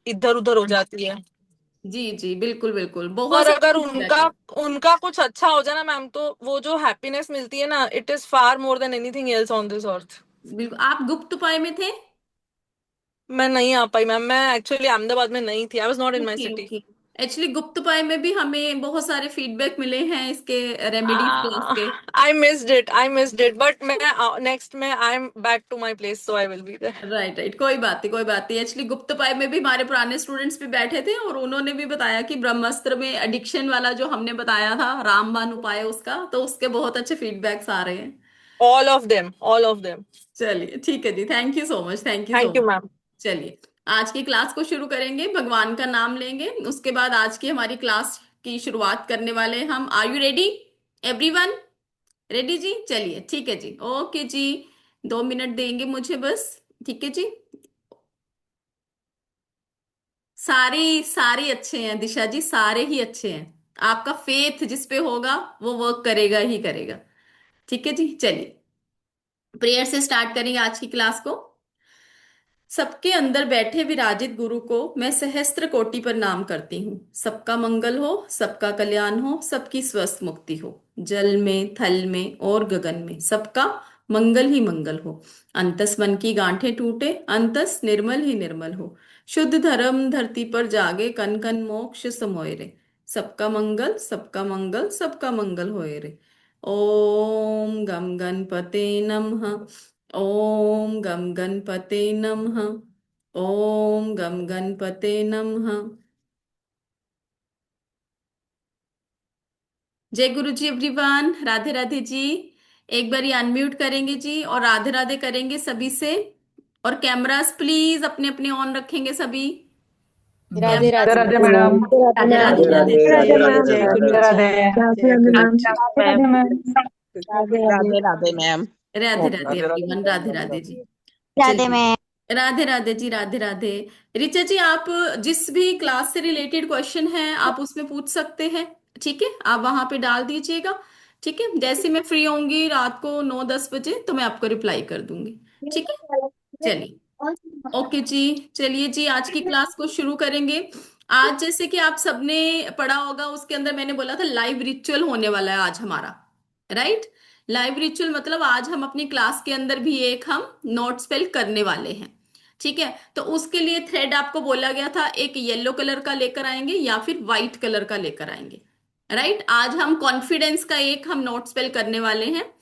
इधर उधर हो जाती है। जी जी, बिल्कुल बिल्कुल, बहुत और अगर सारे फीडबैक उनका है। उनका कुछ अच्छा हो जाए ना मैम, तो वो जो हैप्पीनेस मिलती है ना, it is far more than anything else on this earth. बिल्कुल। आप गुप्त पाए में थे? मैं नहीं आ पाई मैम, मैं एक्चुअली अहमदाबाद में नहीं थी, I was not in my okay city. Okay. Actually गुप्त पाए में भी हमें बहुत सारे फीडबैक मिले हैं इसके, रेमेडीज क्लास के। I missed it, I missed it, but मैं नेक्स्ट में I am back to my place, so I will be there. Right right, कोई बात नहीं कोई बात नहीं। एक्चुअली गुप्त पाए में भी हमारे पुराने स्टूडेंट्स भी बैठे थे और उन्होंने भी बताया कि ब्रह्मास्त्र में एडिक्शन वाला जो हमने बताया था, रामबाण उपाय उसका, तो उसके बहुत अच्छे फीडबैक्स आ रहे हैं। All of them, all of them. चलिए ठीक है जी, thank you so much, thank you so thank you much. Ma'am. चलिए, आज की क्लास को शुरू करेंगे, भगवान का नाम लेंगे, उसके बाद आज की हमारी क्लास की शुरुआत करने वाले हैं हम। Are you ready everyone? Ready जी? चलिए ठीक है जी, ओके जी। 2 मिनट देंगे मुझे बस। ठीक है जी। सारे सारे अच्छे हैं दिशा जी, सारे ही अच्छे हैं। आपका फेथ जिस पे होगा वो वर्क करेगा ही करेगा। ठीक है जी, चलिए प्रेयर से स्टार्ट करेंगे आज की क्लास को। सबके अंदर बैठे विराजित गुरु को मैं सहस्त्र कोटि प्रणाम करती हूँ। सबका मंगल हो, सबका कल्याण हो, सबकी स्वस्थ मुक्ति हो। जल में, थल में और गगन में सबका मंगल ही मंगल हो। अंतस मन की गांठें टूटे, अंतस निर्मल ही निर्मल हो। शुद्ध धर्म धरती पर जागे, कन कन मोक्ष समोए रे। सबका मंगल, सबका मंगल, सबका मंगल होए रे। ओम गम गणपते नमः। ओम गम गणपते नमः। ओम गम गणपते नमः। जय गुरु जी एवरीवन, राधे राधे जी। एक बार अनम्यूट करेंगे जी और राधे राधे करेंगे सभी से। और कैमरास प्लीज अपने अपने ऑन रखेंगे सभी। Radhe Radhe Radhe Radhe ma'am. Ma'am. Radhe Radhe ma'am. Radhe Radhe Radhe. Radhe Radhe Radhe Radhe Radhe ma'am. जय मैम। गुरु राधे जी। राधे। राधे जय राधे गुरु मैम। जी। Radhe Radhe ma'am. Radhe Radhe. Radhe Radhe ma'am. Radhe Radhe Radhe Radhe. Everyone, Radhe Radhe ji. Radhe चलिए, मैम। राधे राधे जी, राधे राधे। ऋचा जी, आप जिस भी क्लास से रिलेटेड क्वेश्चन है आप उसमें पूछ सकते हैं। ठीक है, आप वहां पे डाल दीजिएगा। ठीक है, जैसे मैं फ्री होंगी रात को 9-10 बजे तो मैं आपको रिप्लाई कर दूंगी। ठीक है, चलिए ओके जी। चलिए जी, आज की क्लास को शुरू करेंगे। आज जैसे कि आप सबने पढ़ा होगा, उसके अंदर मैंने बोला था लाइव रिचुअल होने वाला है आज हमारा। राइट, लाइव रिचुअल मतलब आज हम अपनी क्लास के अंदर भी एक हम नोट स्पेल करने वाले हैं। ठीक है, तो उसके लिए थ्रेड आपको बोला गया था एक येलो कलर का लेकर आएंगे या फिर व्हाइट कलर का लेकर आएंगे। राइट, आज हम कॉन्फिडेंस का एक हम नोट स्पेल करने वाले हैं।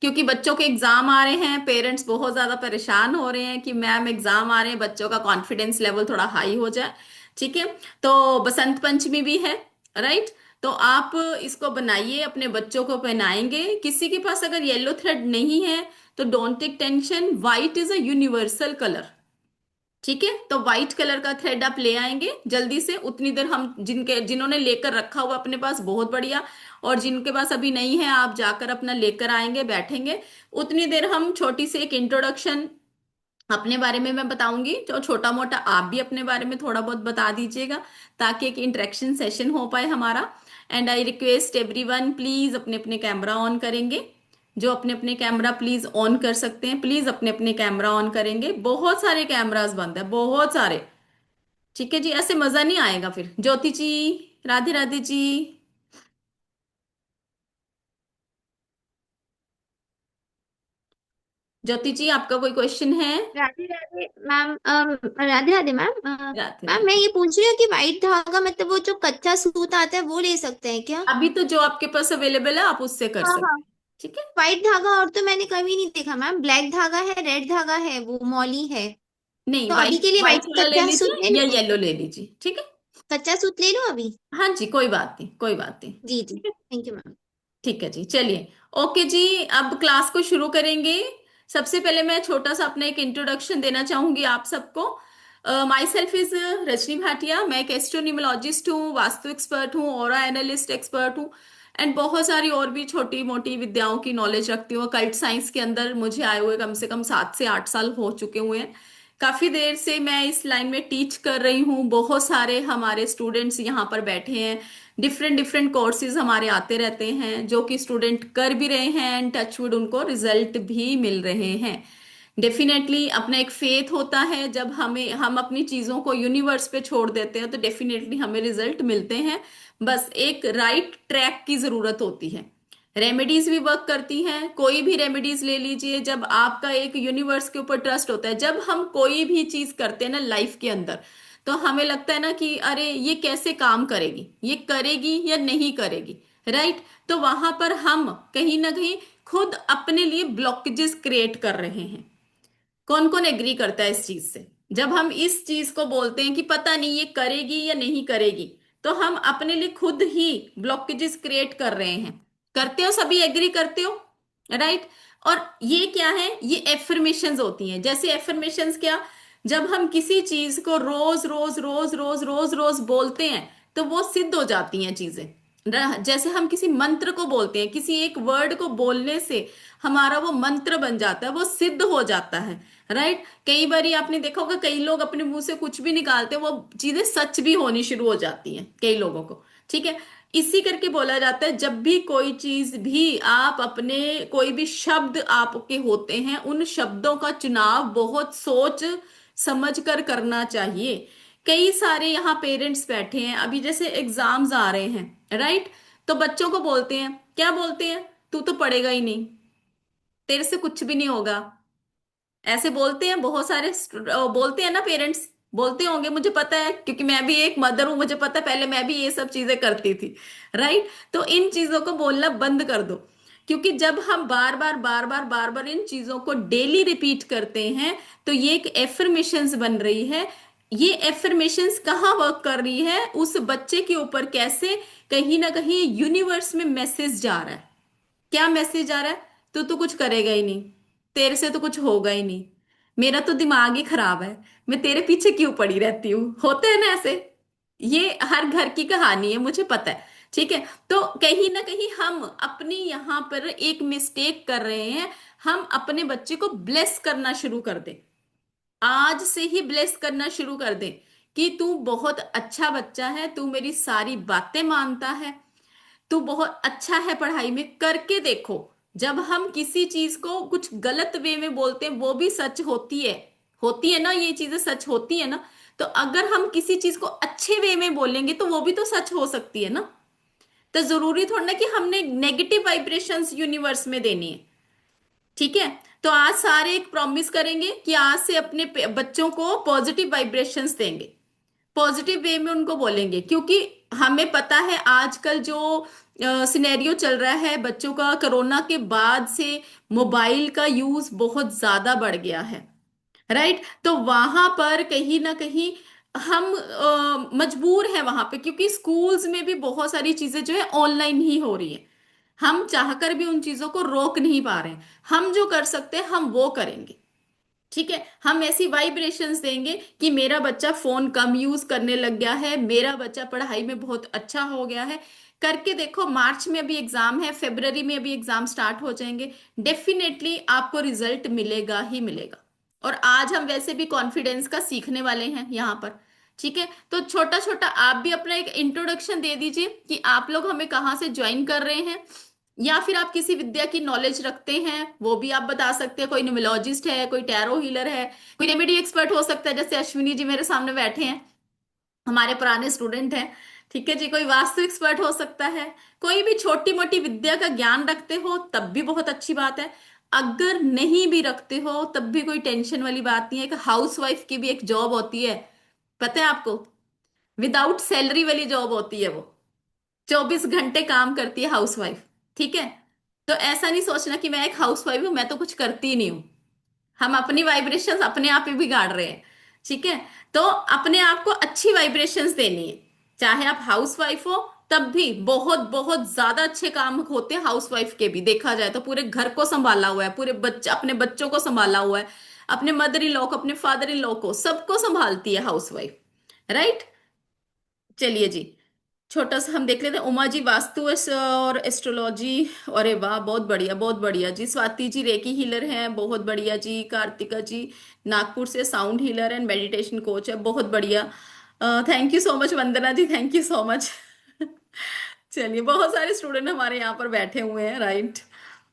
क्योंकि बच्चों के एग्जाम आ रहे हैं, पेरेंट्स बहुत ज्यादा परेशान हो रहे हैं कि मैम एग्जाम आ रहे हैं, बच्चों का कॉन्फिडेंस लेवल थोड़ा हाई हो जाए। ठीक है, तो बसंत पंचमी भी है। राइट, तो आप इसको बनाइए, अपने बच्चों को पहनाएंगे। किसी के पास अगर येलो थ्रेड नहीं है तो don't take tension, white is a universal colour. ठीक है, तो व्हाइट कलर का थ्रेड आप ले आएंगे जल्दी से। उतनी देर हम जिन्होंने लेकर रखा हुआ अपने पास बहुत बढ़िया, और जिनके पास अभी नहीं है आप जाकर अपना लेकर आएंगे, बैठेंगे। उतनी देर हम छोटी सी एक इंट्रोडक्शन अपने बारे में मैं बताऊंगी, जो छोटा मोटा आप भी अपने बारे में थोड़ा बहुत बता दीजिएगा, ताकि एक इंटरेक्शन सेशन हो पाए हमारा। And I request everyone, please अपने अपने कैमरा ऑन करेंगे। जो अपने अपने कैमरा प्लीज ऑन कर सकते हैं, प्लीज अपने अपने कैमरा ऑन करेंगे। बहुत सारे कैमरास बंद है, बहुत सारे। ठीक है जी, ऐसे मजा नहीं आएगा फिर। ज्योति जी, राधे राधे जी। ज्योति जी, आपका कोई क्वेश्चन है? Radhe Radhe ma'am. Radhe Radhe ma'am. Radhe ma'am मैं राधे। ये पूछ रही हूँ कि व्हाइट धागा मतलब वो जो कच्चा सूत आता है वो ले सकते हैं क्या? अभी तो जो आपके पास अवेलेबल है आप उससे कर हाँ हाँ। सकते हैं। ठीक है। व्हाइट धागा और तो मैंने कभी नहीं देखा मैम। ब्लैक धागा है, रेड धागा है, वो मौली है। नहीं, तो अभी व्हाइट के लिए व्हाइट व्हाइट वाला ले कच्चा सूत ले लीजिए या लूँ? येलो ले लीजिए। ठीक है। कच्चा सूत ले लूँ अभी? हाँ जी, कोई बात नहीं, कोई बात नहीं। जी जी, ठीक है। Thank you ma'am. ठीक है जी, चलिए ओके जी। अब क्लास को शुरू करेंगे। सबसे पहले मैं छोटा सा अपना एक इंट्रोडक्शन देना चाहूंगी आप सबको। My self is Rajni Bhatia. मैं एक एस्ट्रोन्यूमोलॉजिस्ट हूँ, वास्तु एक्सपर्ट हूँ, ऑरा एनालिस्ट एक्सपर्ट हूँ। एंड बहुत सारी और भी छोटी मोटी विद्याओं की नॉलेज रखती हूँ। कल्ट साइंस के अंदर मुझे आए हुए कम से कम 7 से 8 साल हो चुके हुए हैं। काफी देर से मैं इस लाइन में टीच कर रही हूँ। बहुत सारे हमारे स्टूडेंट्स यहाँ पर बैठे हैं। डिफरेंट डिफरेंट कोर्सेज हमारे आते रहते हैं जो कि स्टूडेंट कर भी रहे हैं, एंड टचवुड उनको रिजल्ट भी मिल रहे हैं। डेफिनेटली अपना एक फेथ होता है, जब हम अपनी चीजों को यूनिवर्स पे छोड़ देते हैं तो डेफिनेटली हमें रिजल्ट मिलते हैं। बस एक राइट ट्रैक की जरूरत होती है। रेमेडीज भी वर्क करती हैं, कोई भी रेमेडीज ले लीजिए, जब आपका एक यूनिवर्स के ऊपर ट्रस्ट होता है, जब हम कोई भी चीज करते हैं ना लाइफ के अंदर, तो हमें लगता है ना कि अरे ये कैसे काम करेगी, ये करेगी या नहीं करेगी, राइट। तो वहां पर हम कहीं ना कहीं खुद अपने लिए ब्लॉकेजेस क्रिएट कर रहे हैं। कौन कौन एग्री करता है इस चीज से? जब हम इस चीज को बोलते हैं कि पता नहीं ये करेगी या नहीं करेगी, तो हम अपने लिए खुद ही ब्लॉकेजेस क्रिएट कर रहे हैं। करते हो? सभी एग्री करते हो, राइट। और ये क्या है? ये एफर्मेशंस होती हैं। जैसे एफर्मेशंस क्या? जब हम किसी चीज को रोज रोज रोज रोज रोज रोज बोलते हैं तो वो सिद्ध हो जाती हैं चीजें। जैसे हम किसी मंत्र को बोलते हैं, किसी एक वर्ड को बोलने से हमारा वो मंत्र बन जाता है, वो सिद्ध हो जाता है, राइट। कई बार आपने देखा होगा, कई लोग अपने मुंह से कुछ भी निकालते हैं, वो चीजें सच भी होनी शुरू हो जाती हैं कई लोगों को, ठीक है। इसी करके बोला जाता है, जब भी कोई चीज भी आप अपने, कोई भी शब्द आपके होते हैं, उन शब्दों का चुनाव बहुत सोच समझ कर करना चाहिए। कई सारे यहाँ पेरेंट्स बैठे हैं, अभी जैसे एग्जाम्स आ रहे हैं, राइट। तो बच्चों को बोलते हैं, क्या बोलते हैं? तू तो पढ़ेगा ही नहीं, तेरे से कुछ भी नहीं होगा। ऐसे बोलते हैं बहुत सारे बोलते हैं ना पेरेंट्स, बोलते होंगे, मुझे पता है क्योंकि मैं भी एक मदर हूं, मुझे पता है, पहले मैं भी ये सब चीजें करती थी, राइट। तो इन चीजों को बोलना बंद कर दो, क्योंकि जब हम बार बार बार बार बार बार इन चीजों को डेली रिपीट करते हैं तो ये एक एफर्मेशंस बन रही है। ये एफर्मेशंस कहाँ वर्क कर रही है? उस बच्चे के ऊपर। कैसे? कहीं ना कहीं यूनिवर्स में मैसेज जा रहा है। क्या मैसेज आ रहा है? तू तो कुछ करेगा ही नहीं, तेरे से तो कुछ होगा ही नहीं, मेरा तो दिमाग ही खराब है, मैं तेरे पीछे क्यों पड़ी रहती हूँ। होते हैं ना ऐसे। ये हर घर की कहानी है, मुझे पता है, ठीक है। तो कहीं ना कहीं हम अपनी यहाँ पर एक मिस्टेक कर रहे हैं। हम अपने बच्चे को ब्लेस करना शुरू कर दें, आज से ही ब्लेस करना शुरू कर दें कि तू बहुत अच्छा बच्चा है, तू मेरी सारी बातें मानता है, तू बहुत अच्छा है पढ़ाई में, करके देखो। जब हम किसी चीज को कुछ गलत वे में बोलते हैं वो भी सच होती है, होती है ना, ये चीजें सच होती है ना। तो अगर हम किसी चीज को अच्छे वे में बोलेंगे तो वो भी तो सच हो सकती है ना। तो जरूरी थोड़ा ना कि हमने नेगेटिव वाइब्रेशंस यूनिवर्स में देनी है, ठीक है। तो आज सारे एक प्रॉमिस करेंगे कि आज से अपने बच्चों को पॉजिटिव वाइब्रेशंस देंगे, पॉजिटिव वे में उनको बोलेंगे, क्योंकि हमें पता है आजकल जो सिनेरियो चल रहा है बच्चों का, कोरोना के बाद से मोबाइल का यूज बहुत ज्यादा बढ़ गया है, राइट। तो वहां पर कहीं ना कहीं हम मजबूर हैं वहां पे, क्योंकि स्कूल्स में भी बहुत सारी चीजें जो है ऑनलाइन ही हो रही है। हम चाहकर भी उन चीजों को रोक नहीं पा रहे हैं। हम जो कर सकते हैं हम वो करेंगे, ठीक है। हम ऐसी वाइब्रेशंस देंगे कि मेरा बच्चा फोन कम यूज करने लग गया है, मेरा बच्चा पढ़ाई में बहुत अच्छा हो गया है। करके देखो, मार्च में अभी एग्जाम है, फरवरी में अभी एग्जाम स्टार्ट हो जाएंगे, डेफिनेटली आपको रिजल्ट मिलेगा ही मिलेगा। और आज हम वैसे भी कॉन्फिडेंस का सीखने वाले हैं यहाँ पर, ठीक है। तो छोटा छोटा आप भी अपना एक इंट्रोडक्शन दे दीजिए कि आप लोग हमें कहाँ से ज्वाइन कर रहे हैं, या फिर आप किसी विद्या की नॉलेज रखते हैं वो भी आप बता सकते हैं। कोई न्यूमरोलॉजिस्ट है, कोई टैरो हीलर है, कोई रेमेडी एक्सपर्ट हो सकता है, जैसे अश्विनी जी मेरे सामने बैठे हैं, हमारे पुराने स्टूडेंट हैं, ठीक है जी। कोई वास्तु एक्सपर्ट हो सकता है, कोई भी छोटी मोटी विद्या का ज्ञान रखते हो तब भी बहुत अच्छी बात है। अगर नहीं भी रखते हो तब भी कोई टेंशन वाली बात नहीं है। एक हाउस वाइफ की भी एक जॉब होती है, पता है आपको? विदाउट सैलरी वाली जॉब होती है वो, 24 घंटे काम करती है हाउस वाइफ, ठीक है। तो ऐसा नहीं सोचना कि मैं एक हाउस वाइफ हूं, मैं तो कुछ करती ही नहीं हूं। हम अपनी वाइब्रेशंस अपने आप ही बिगाड़ रहे हैं, ठीक है। तो अपने आप को अच्छी वाइब्रेशंस देनी है, चाहे आप हाउस वाइफ हो तब भी बहुत बहुत ज्यादा अच्छे काम होते हैं हाउस वाइफ के भी। देखा जाए तो पूरे घर को संभाला हुआ है, पूरे बच्चे, अपने बच्चों को संभाला हुआ है, अपने मदर इन लॉ को, अपने फादर इन लॉ को, सबको संभालती है हाउस वाइफ, राइट। चलिए जी, छोटा सा हम देख लेते हैं। उमा जी वास्तु और एस्ट्रोलॉजी, अरे वाह बहुत बढ़िया बहुत बढ़िया जी। स्वाति जी रेकी हीलर हैं, बहुत बढ़िया जी। कार्तिका जी नागपुर से sound healer and meditation coach है, बहुत बढ़िया। Thank you so much Vandana ji, thank you so much. चलिए, बहुत सारे स्टूडेंट हमारे यहाँ पर बैठे हुए हैं, राइट।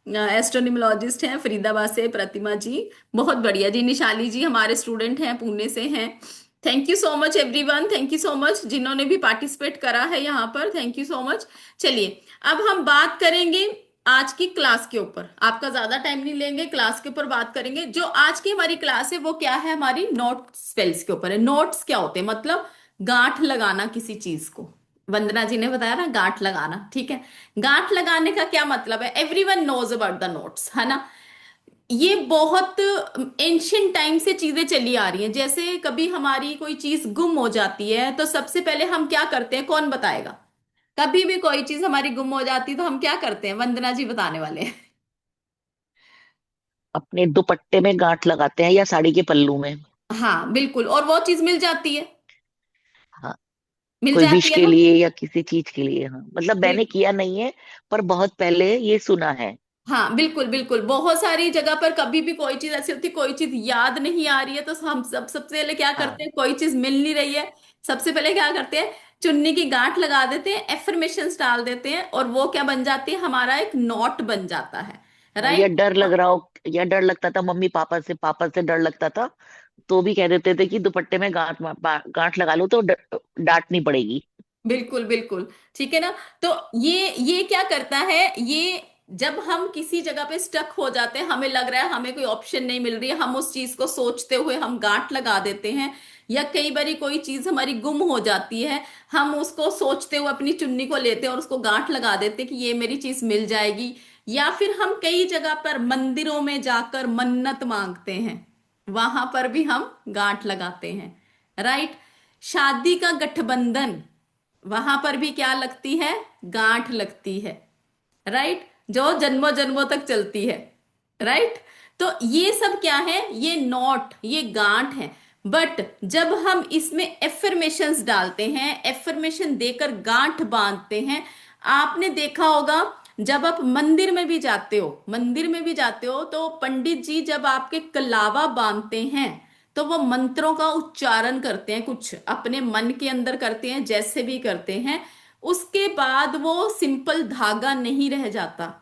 एस्ट्रोनिमोलॉजिस्ट हैं फरीदाबाद से प्रतिमा जी। बहुत बढ़िया जी। निशाली जी हमारे स्टूडेंट हैं, पुणे से हैं। Thank you so much everyone, thank you so much जिन्होंने भी पार्टिसिपेट करा है यहाँ पर, थैंक यू सो मच। चलिए अब हम बात करेंगे आज की क्लास के ऊपर। आपका ज्यादा टाइम नहीं लेंगे, क्लास के ऊपर बात करेंगे। जो आज की हमारी क्लास है वो क्या है, हमारी नोट स्पेल्स के ऊपर है। नोट्स क्या होते हैं, मतलब गांठ लगाना किसी चीज को। वंदना जी ने बताया ना, गांठ लगाना, ठीक है। गांठ लगाने का क्या मतलब है, everyone knows about the notes, है ना। ये बहुत एंशियंट टाइम से चीजें चली आ रही हैं। जैसे कभी हमारी कोई चीज गुम हो जाती है तो सबसे पहले हम क्या करते हैं, कौन बताएगा। कभी भी कोई चीज हमारी गुम हो जाती है तो हम क्या करते हैं, वंदना जी बताने वाले हैं। अपने दुपट्टे में गांठ लगाते हैं या साड़ी के पल्लू में। हाँ बिल्कुल, और वो चीज मिल जाती है, हाँ, मिल कोई विश जाती है के ना। लिए या किसी चीज के लिए। हाँ, मतलब मैंने बिल्कुल। किया नहीं है, पर बहुत पहले ये सुना है। हाँ बिल्कुल बिल्कुल, बहुत सारी जगह पर कभी भी कोई चीज ऐसी होती है, कोई चीज याद नहीं आ रही है तो हम सबसे पहले क्या करते हाँ, हैं, कोई चीज मिल नहीं रही है, सबसे पहले क्या करते हैं, चुन्नी की गांठ लगा देते हैं, एफर्मेशंस डाल देते हैं, और वो क्या बन जाती है, हमारा एक नोट बन जाता है। हाँ, या राइट। डर लग रहा हो, या डर लगता था मम्मी पापा से डर लगता था, तो भी कह देते थे कि दुपट्टे में गांठ लगा लो तो डांट नहीं पड़ेगी। बिल्कुल बिल्कुल, ठीक है ना। तो ये क्या करता है, ये जब हम किसी जगह पे स्टक हो जाते हैं, हमें लग रहा है हमें कोई ऑप्शन नहीं मिल रही है, हम उस चीज को सोचते हुए हम गांठ लगा देते हैं। या कई बारी कोई चीज हमारी गुम हो जाती है, हम उसको सोचते हुए अपनी चुन्नी को लेते हैं और उसको गांठ लगा देते हैं कि ये मेरी चीज मिल जाएगी। या फिर हम कई जगह पर मंदिरों में जाकर मन्नत मांगते हैं, वहां पर भी हम गांठ लगाते हैं। राइट। शादी का गठबंधन, वहां पर भी क्या लगती है, गांठ लगती है। राइट, जो जन्मों जन्मों तक चलती है। राइट। तो ये सब क्या है, ये नॉट, ये गांठ है। बट जब हम इसमें एफर्मेशंस डालते हैं, एफर्मेशन देकर गांठ बांधते हैं, आपने देखा होगा जब आप मंदिर में भी जाते हो, मंदिर में भी जाते हो तो पंडित जी जब आपके कलावा बांधते हैं तो वो मंत्रों का उच्चारण करते हैं, कुछ अपने मन के अंदर करते हैं, जैसे भी करते हैं। उसके बाद वो सिंपल धागा नहीं रह जाता,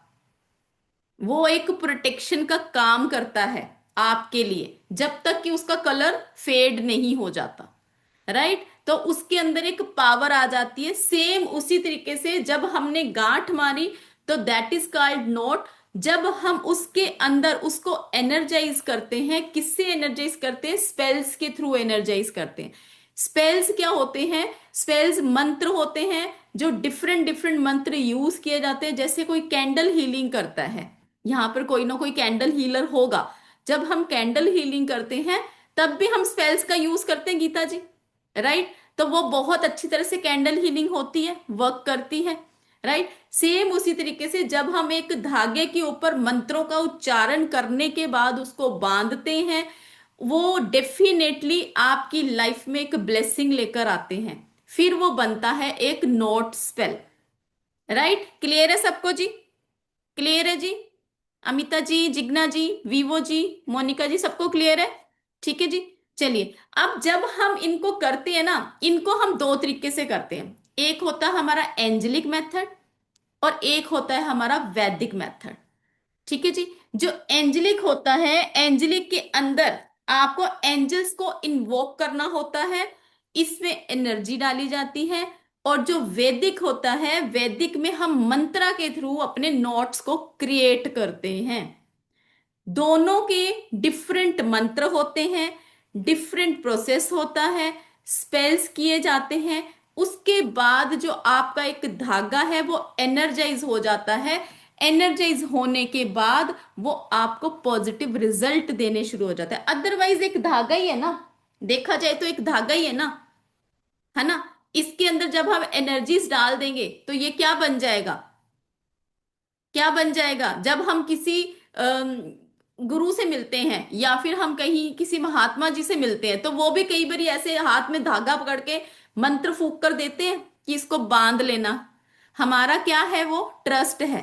वो एक प्रोटेक्शन का काम करता है आपके लिए, जब तक कि उसका कलर फेड नहीं हो जाता। राइट। तो उसके अंदर एक पावर आ जाती है। सेम उसी तरीके से जब हमने गांठ मारी तो दैट इज कॉल्ड नोट। जब हम उसके अंदर उसको एनर्जाइज करते हैं, किससे एनर्जाइज करते हैं, स्पेल्स के थ्रू एनर्जाइज करते हैं। स्पेल्स क्या होते हैं, स्पेल्स मंत्र होते हैं, जो डिफरेंट डिफरेंट मंत्र यूज किए जाते हैं। जैसे कोई कैंडल हीलिंग करता है, यहाँ पर कोई ना कोई कैंडल हीलर होगा, जब हम कैंडल हीलिंग करते हैं तब भी हम स्पेल्स का यूज करते हैं, गीता जी। राइट। तो वो बहुत अच्छी तरह से कैंडल हीलिंग होती है, वर्क करती है। राइट। सेम उसी तरीके से जब हम एक धागे के ऊपर मंत्रों का उच्चारण करने के बाद उसको बांधते हैं, वो डेफिनेटली आपकी लाइफ में एक ब्लेसिंग लेकर आते हैं। फिर वो बनता है एक नोट स्पेल। राइट। क्लियर है सबको जी, क्लियर है जी। अमिता जी, जिग्ना जी, वीवो जी, मोनिका जी, सबको क्लियर है, ठीक है जी। चलिए अब जब हम इनको करते हैं ना, इनको हम दो तरीके से करते हैं। एक होता है हमारा एंजेलिक मेथड और एक होता है हमारा वैदिक मेथड, ठीक है जी। जो एंजेलिक होता है, एंजेलिक के अंदर आपको एंजल्स को इन्वोक करना होता है, इसमें एनर्जी डाली जाती है। और जो वैदिक होता है, वैदिक में हम मंत्रा के थ्रू अपने नोट्स को क्रिएट करते हैं। दोनों के डिफरेंट मंत्र होते हैं, डिफरेंट प्रोसेस होता है, स्पेल्स किए जाते हैं। उसके बाद जो आपका एक धागा है वो एनर्जाइज हो जाता है। एनर्जाइज होने के बाद वो आपको पॉजिटिव रिजल्ट देने शुरू हो जाता है। अदरवाइज एक धागा ही है ना, देखा जाए तो एक धागा ही है ना। इसके अंदर जब हम एनर्जीज डाल देंगे तो ये क्या बन जाएगा, क्या बन जाएगा। जब हम किसी गुरु से मिलते हैं या फिर हम कहीं किसी महात्मा जी से मिलते हैं तो वो भी कई बार ऐसे हाथ में धागा पकड़ के मंत्र फूक कर देते हैं कि इसको बांध लेना। हमारा क्या है, वो ट्रस्ट है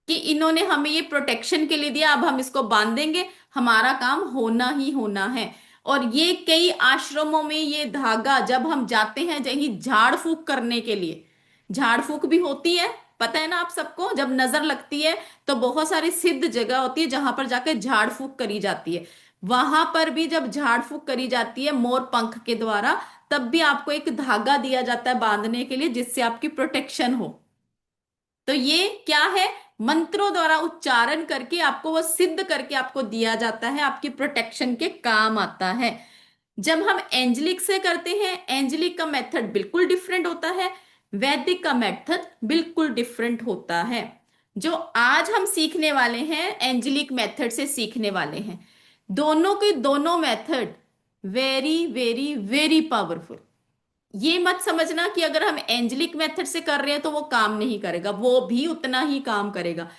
कि इन्होंने हमें ये प्रोटेक्शन के लिए दिया, अब हम इसको बांधेंगे, हमारा काम होना ही होना है। और ये कई आश्रमों में ये धागा जब हम जाते हैं, जहीं झाड़ फूक करने के लिए, झाड़ फूक भी होती है, पता है ना आप सबको, जब नजर लगती है तो बहुत सारी सिद्ध जगह होती है जहां पर जाकर झाड़ फूक करी जाती है। वहां पर भी जब झाड़ फूक करी जाती है मोर पंख के द्वारा, तब भी आपको एक धागा दिया जाता है बांधने के लिए, जिससे आपकी प्रोटेक्शन हो। तो ये क्या है, मंत्रों द्वारा उच्चारण करके आपको वो सिद्ध करके आपको दिया जाता है, आपकी प्रोटेक्शन के काम आता है। जब हम एंजलिक से करते हैं, एंजलिक का मेथड बिल्कुल डिफरेंट होता है, वैदिक का मेथड बिल्कुल डिफरेंट होता है। जो आज हम सीखने वाले हैं एंजलिक मेथड से सीखने वाले हैं, दोनों के दोनों method very very very powerful. ये मत समझना कि अगर हम एंजलिक मेथड से कर रहे हैं तो वो काम नहीं करेगा, वो भी उतना ही काम करेगा।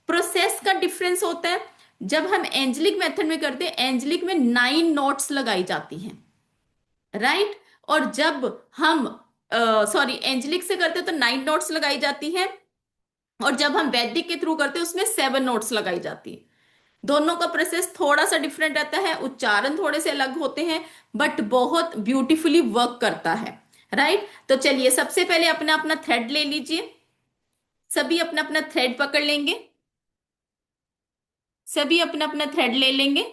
प्रोसेस का डिफरेंस होता है। जब हम एंजलिक मेथड में करते हैं, एंजलिक में 9 नोट्स लगाई जाती हैं, राइट। और जब हम सॉरी एंजलिक से करते हैं तो 9 नोट्स लगाई जाती हैं, और जब हम वैदिक के थ्रू करते हैं उसमें 7 नोट्स लगाई जाती है। दोनों का प्रोसेस थोड़ा सा डिफरेंट रहता है, उच्चारण थोड़े से अलग होते हैं, बट बहुत ब्यूटीफुली वर्क करता है, राइट। तो चलिए सबसे पहले अपना अपना थ्रेड ले लीजिए, सभी अपना अपना थ्रेड पकड़ लेंगे, सभी अपना अपना थ्रेड ले लेंगे।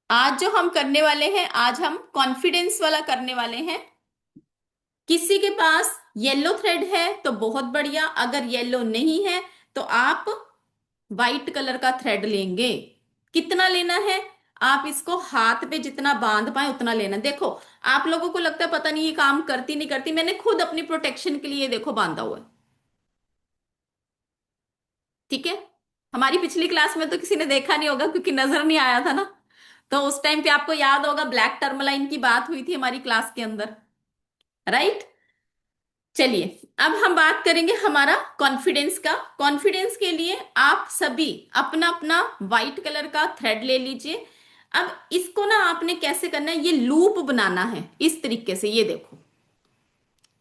आज जो हम करने वाले हैं, आज हम कॉन्फिडेंस वाला करने वाले हैं। किसी के पास येलो थ्रेड है तो बहुत बढ़िया, अगर येलो नहीं है तो आप व्हाइट कलर का थ्रेड लेंगे। कितना लेना है, आप इसको हाथ पे जितना बांध पाए उतना लेना। देखो आप लोगों को लगता है पता नहीं ये काम करती नहीं करती, मैंने खुद अपनी प्रोटेक्शन के लिए देखो बांधा हुआ है, ठीक है। हमारी पिछली क्लास में तो किसी ने देखा नहीं होगा क्योंकि नजर नहीं आया था ना, तो उस टाइम पे आपको याद होगा ब्लैक टर्मलाइन की बात हुई थी हमारी क्लास के अंदर, राइट। चलिए अब हम बात करेंगे हमारा कॉन्फिडेंस का। कॉन्फिडेंस के लिए आप सभी अपना अपना व्हाइट कलर का थ्रेड ले लीजिए। अब इसको ना आपने कैसे करना है, ये लूप बनाना है इस तरीके से, ये देखो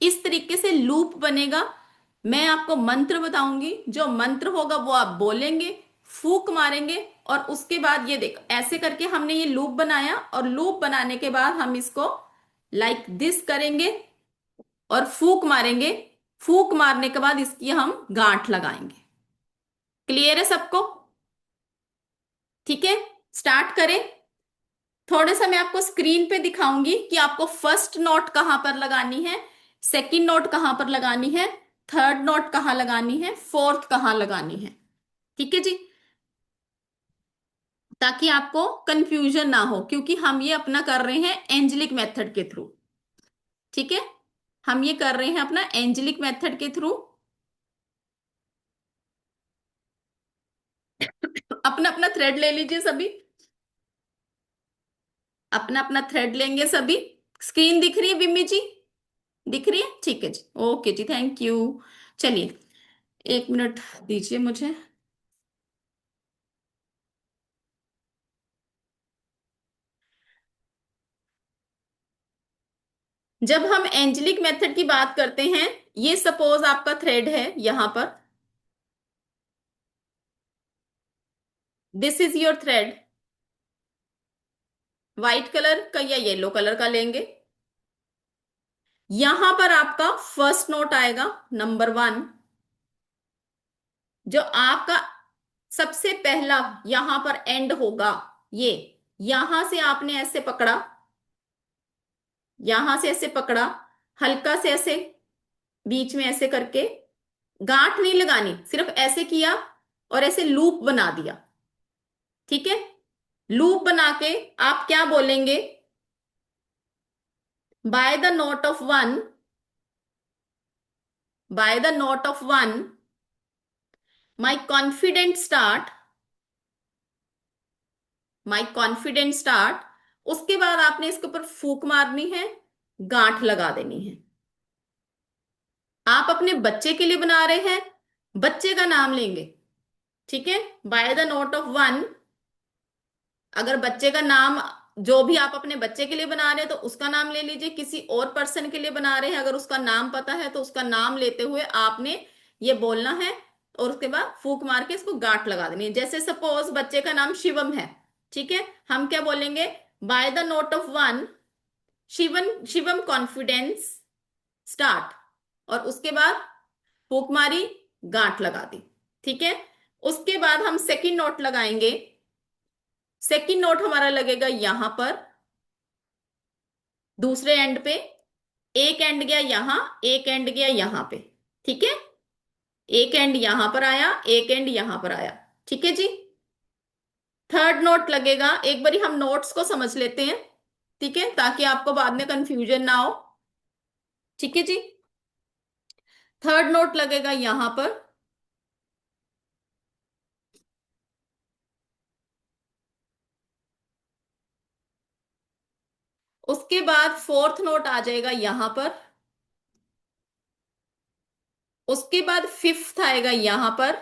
इस तरीके से लूप बनेगा। मैं आपको मंत्र बताऊंगी, जो मंत्र होगा वो आप बोलेंगे, फूक मारेंगे, और उसके बाद ये देखो ऐसे करके हमने ये लूप बनाया, और लूप बनाने के बाद हम इसको लाइक दिस करेंगे और फूक मारेंगे। फूक मारने के बाद इसकी हम गांठ लगाएंगे। क्लियर है सबको, ठीक है। स्टार्ट करें। थोड़ा सा मैं आपको स्क्रीन पे दिखाऊंगी कि आपको फर्स्ट नोट कहां पर लगानी है, सेकंड नोट कहां पर लगानी है, थर्ड नोट कहां लगानी है, फोर्थ कहां लगानी है, ठीक है जी, ताकि आपको कंफ्यूजन ना हो, क्योंकि हम ये अपना कर रहे हैं एंजलिक मेथड के थ्रू, ठीक है। हम ये कर रहे हैं अपना एंजलिक मेथड के थ्रू। अपना अपना थ्रेड ले लीजिए सभी, अपना अपना थ्रेड लेंगे सभी। स्क्रीन दिख रही है बिम्मी जी, दिख रही है, ठीक है जी, ओके जी, थैंक यू। चलिए 1 मिनट दीजिए मुझे। जब हम एंजलिक मेथड की बात करते हैं, ये सपोज आपका थ्रेड है यहां पर, this is your thread, white colour का या येलो कलर का लेंगे। यहां पर आपका फर्स्ट नोट आएगा नंबर 1, जो आपका सबसे पहला यहां पर एंड होगा। ये यहां से आपने ऐसे पकड़ा, यहां से ऐसे पकड़ा, हल्का से ऐसे बीच में ऐसे करके, गांठ नहीं लगानी, सिर्फ ऐसे किया और ऐसे लूप बना दिया, ठीक है। लूप बना के आप क्या बोलेंगे, by the note of 1, bye the note of 1 my confident start, my confident start. उसके बाद आपने इसके ऊपर फूक मारनी है, गांठ लगा देनी है। आप अपने बच्चे के लिए बना रहे हैं, बच्चे का नाम लेंगे, ठीक है। बाय द नोट ऑफ 1, अगर बच्चे का नाम जो भी आप अपने बच्चे के लिए बना रहे हैं तो उसका नाम ले लीजिए, किसी और पर्सन के लिए बना रहे हैं अगर उसका नाम पता है तो उसका नाम लेते हुए आपने ये बोलना है, और उसके बाद फूक मार के इसको गांठ लगा देनी है। जैसे सपोज बच्चे का नाम शिवम है, ठीक है, हम क्या बोलेंगे, by the note of 1 Shivam Shivam confidence start, और उसके बाद फूक मारी, गांठ लगा दी। ठीक है, उसके बाद हम सेकंड नोट लगाएंगे। सेकंड नोट हमारा लगेगा यहां पर, दूसरे एंड पे। एक एंड गया यहां, एक एंड गया यहां पे। ठीक है, एक एंड यहां पर आया, एक एंड यहां पर आया। ठीक है जी। थर्ड नोट लगेगा, एक बारी हम नोट्स को समझ लेते हैं, ठीक है, ताकि आपको बाद में कंफ्यूजन ना हो। ठीक है जी। थर्ड नोट लगेगा यहां पर, उसके बाद फोर्थ नोट आ जाएगा यहां पर, उसके बाद फिफ्थ आएगा यहां पर,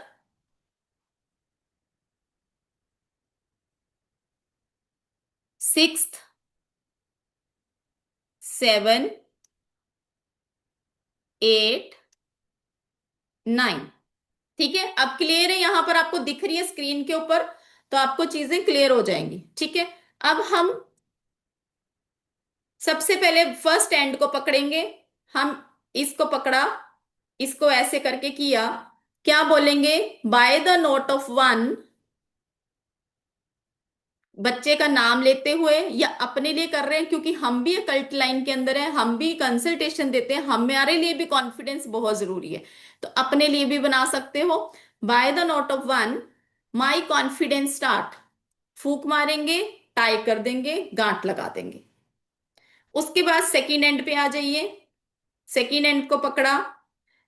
सिक्स्थ, सेवन, एट, नाइन। ठीक है, अब क्लियर है? यहां पर आपको दिख रही है स्क्रीन के ऊपर, तो आपको चीजें क्लियर हो जाएंगी। ठीक है, अब हम सबसे पहले फर्स्ट एंड को पकड़ेंगे। हम इसको पकड़ा, इसको ऐसे करके किया, क्या बोलेंगे? By the note of one, बच्चे का नाम लेते हुए, या अपने लिए कर रहे हैं क्योंकि हम भी कल्ट लाइन के अंदर है, हम भी कंसल्टेशन देते हैं, हमारे लिए भी कॉन्फिडेंस बहुत जरूरी है, तो अपने लिए भी बना सकते हो। Bye the note of one, my confidence start. फूक मारेंगे, टाई कर देंगे, गांठ लगा देंगे। उसके बाद सेकेंड एंड पे आ जाइए, सेकेंड एंड को पकड़ा,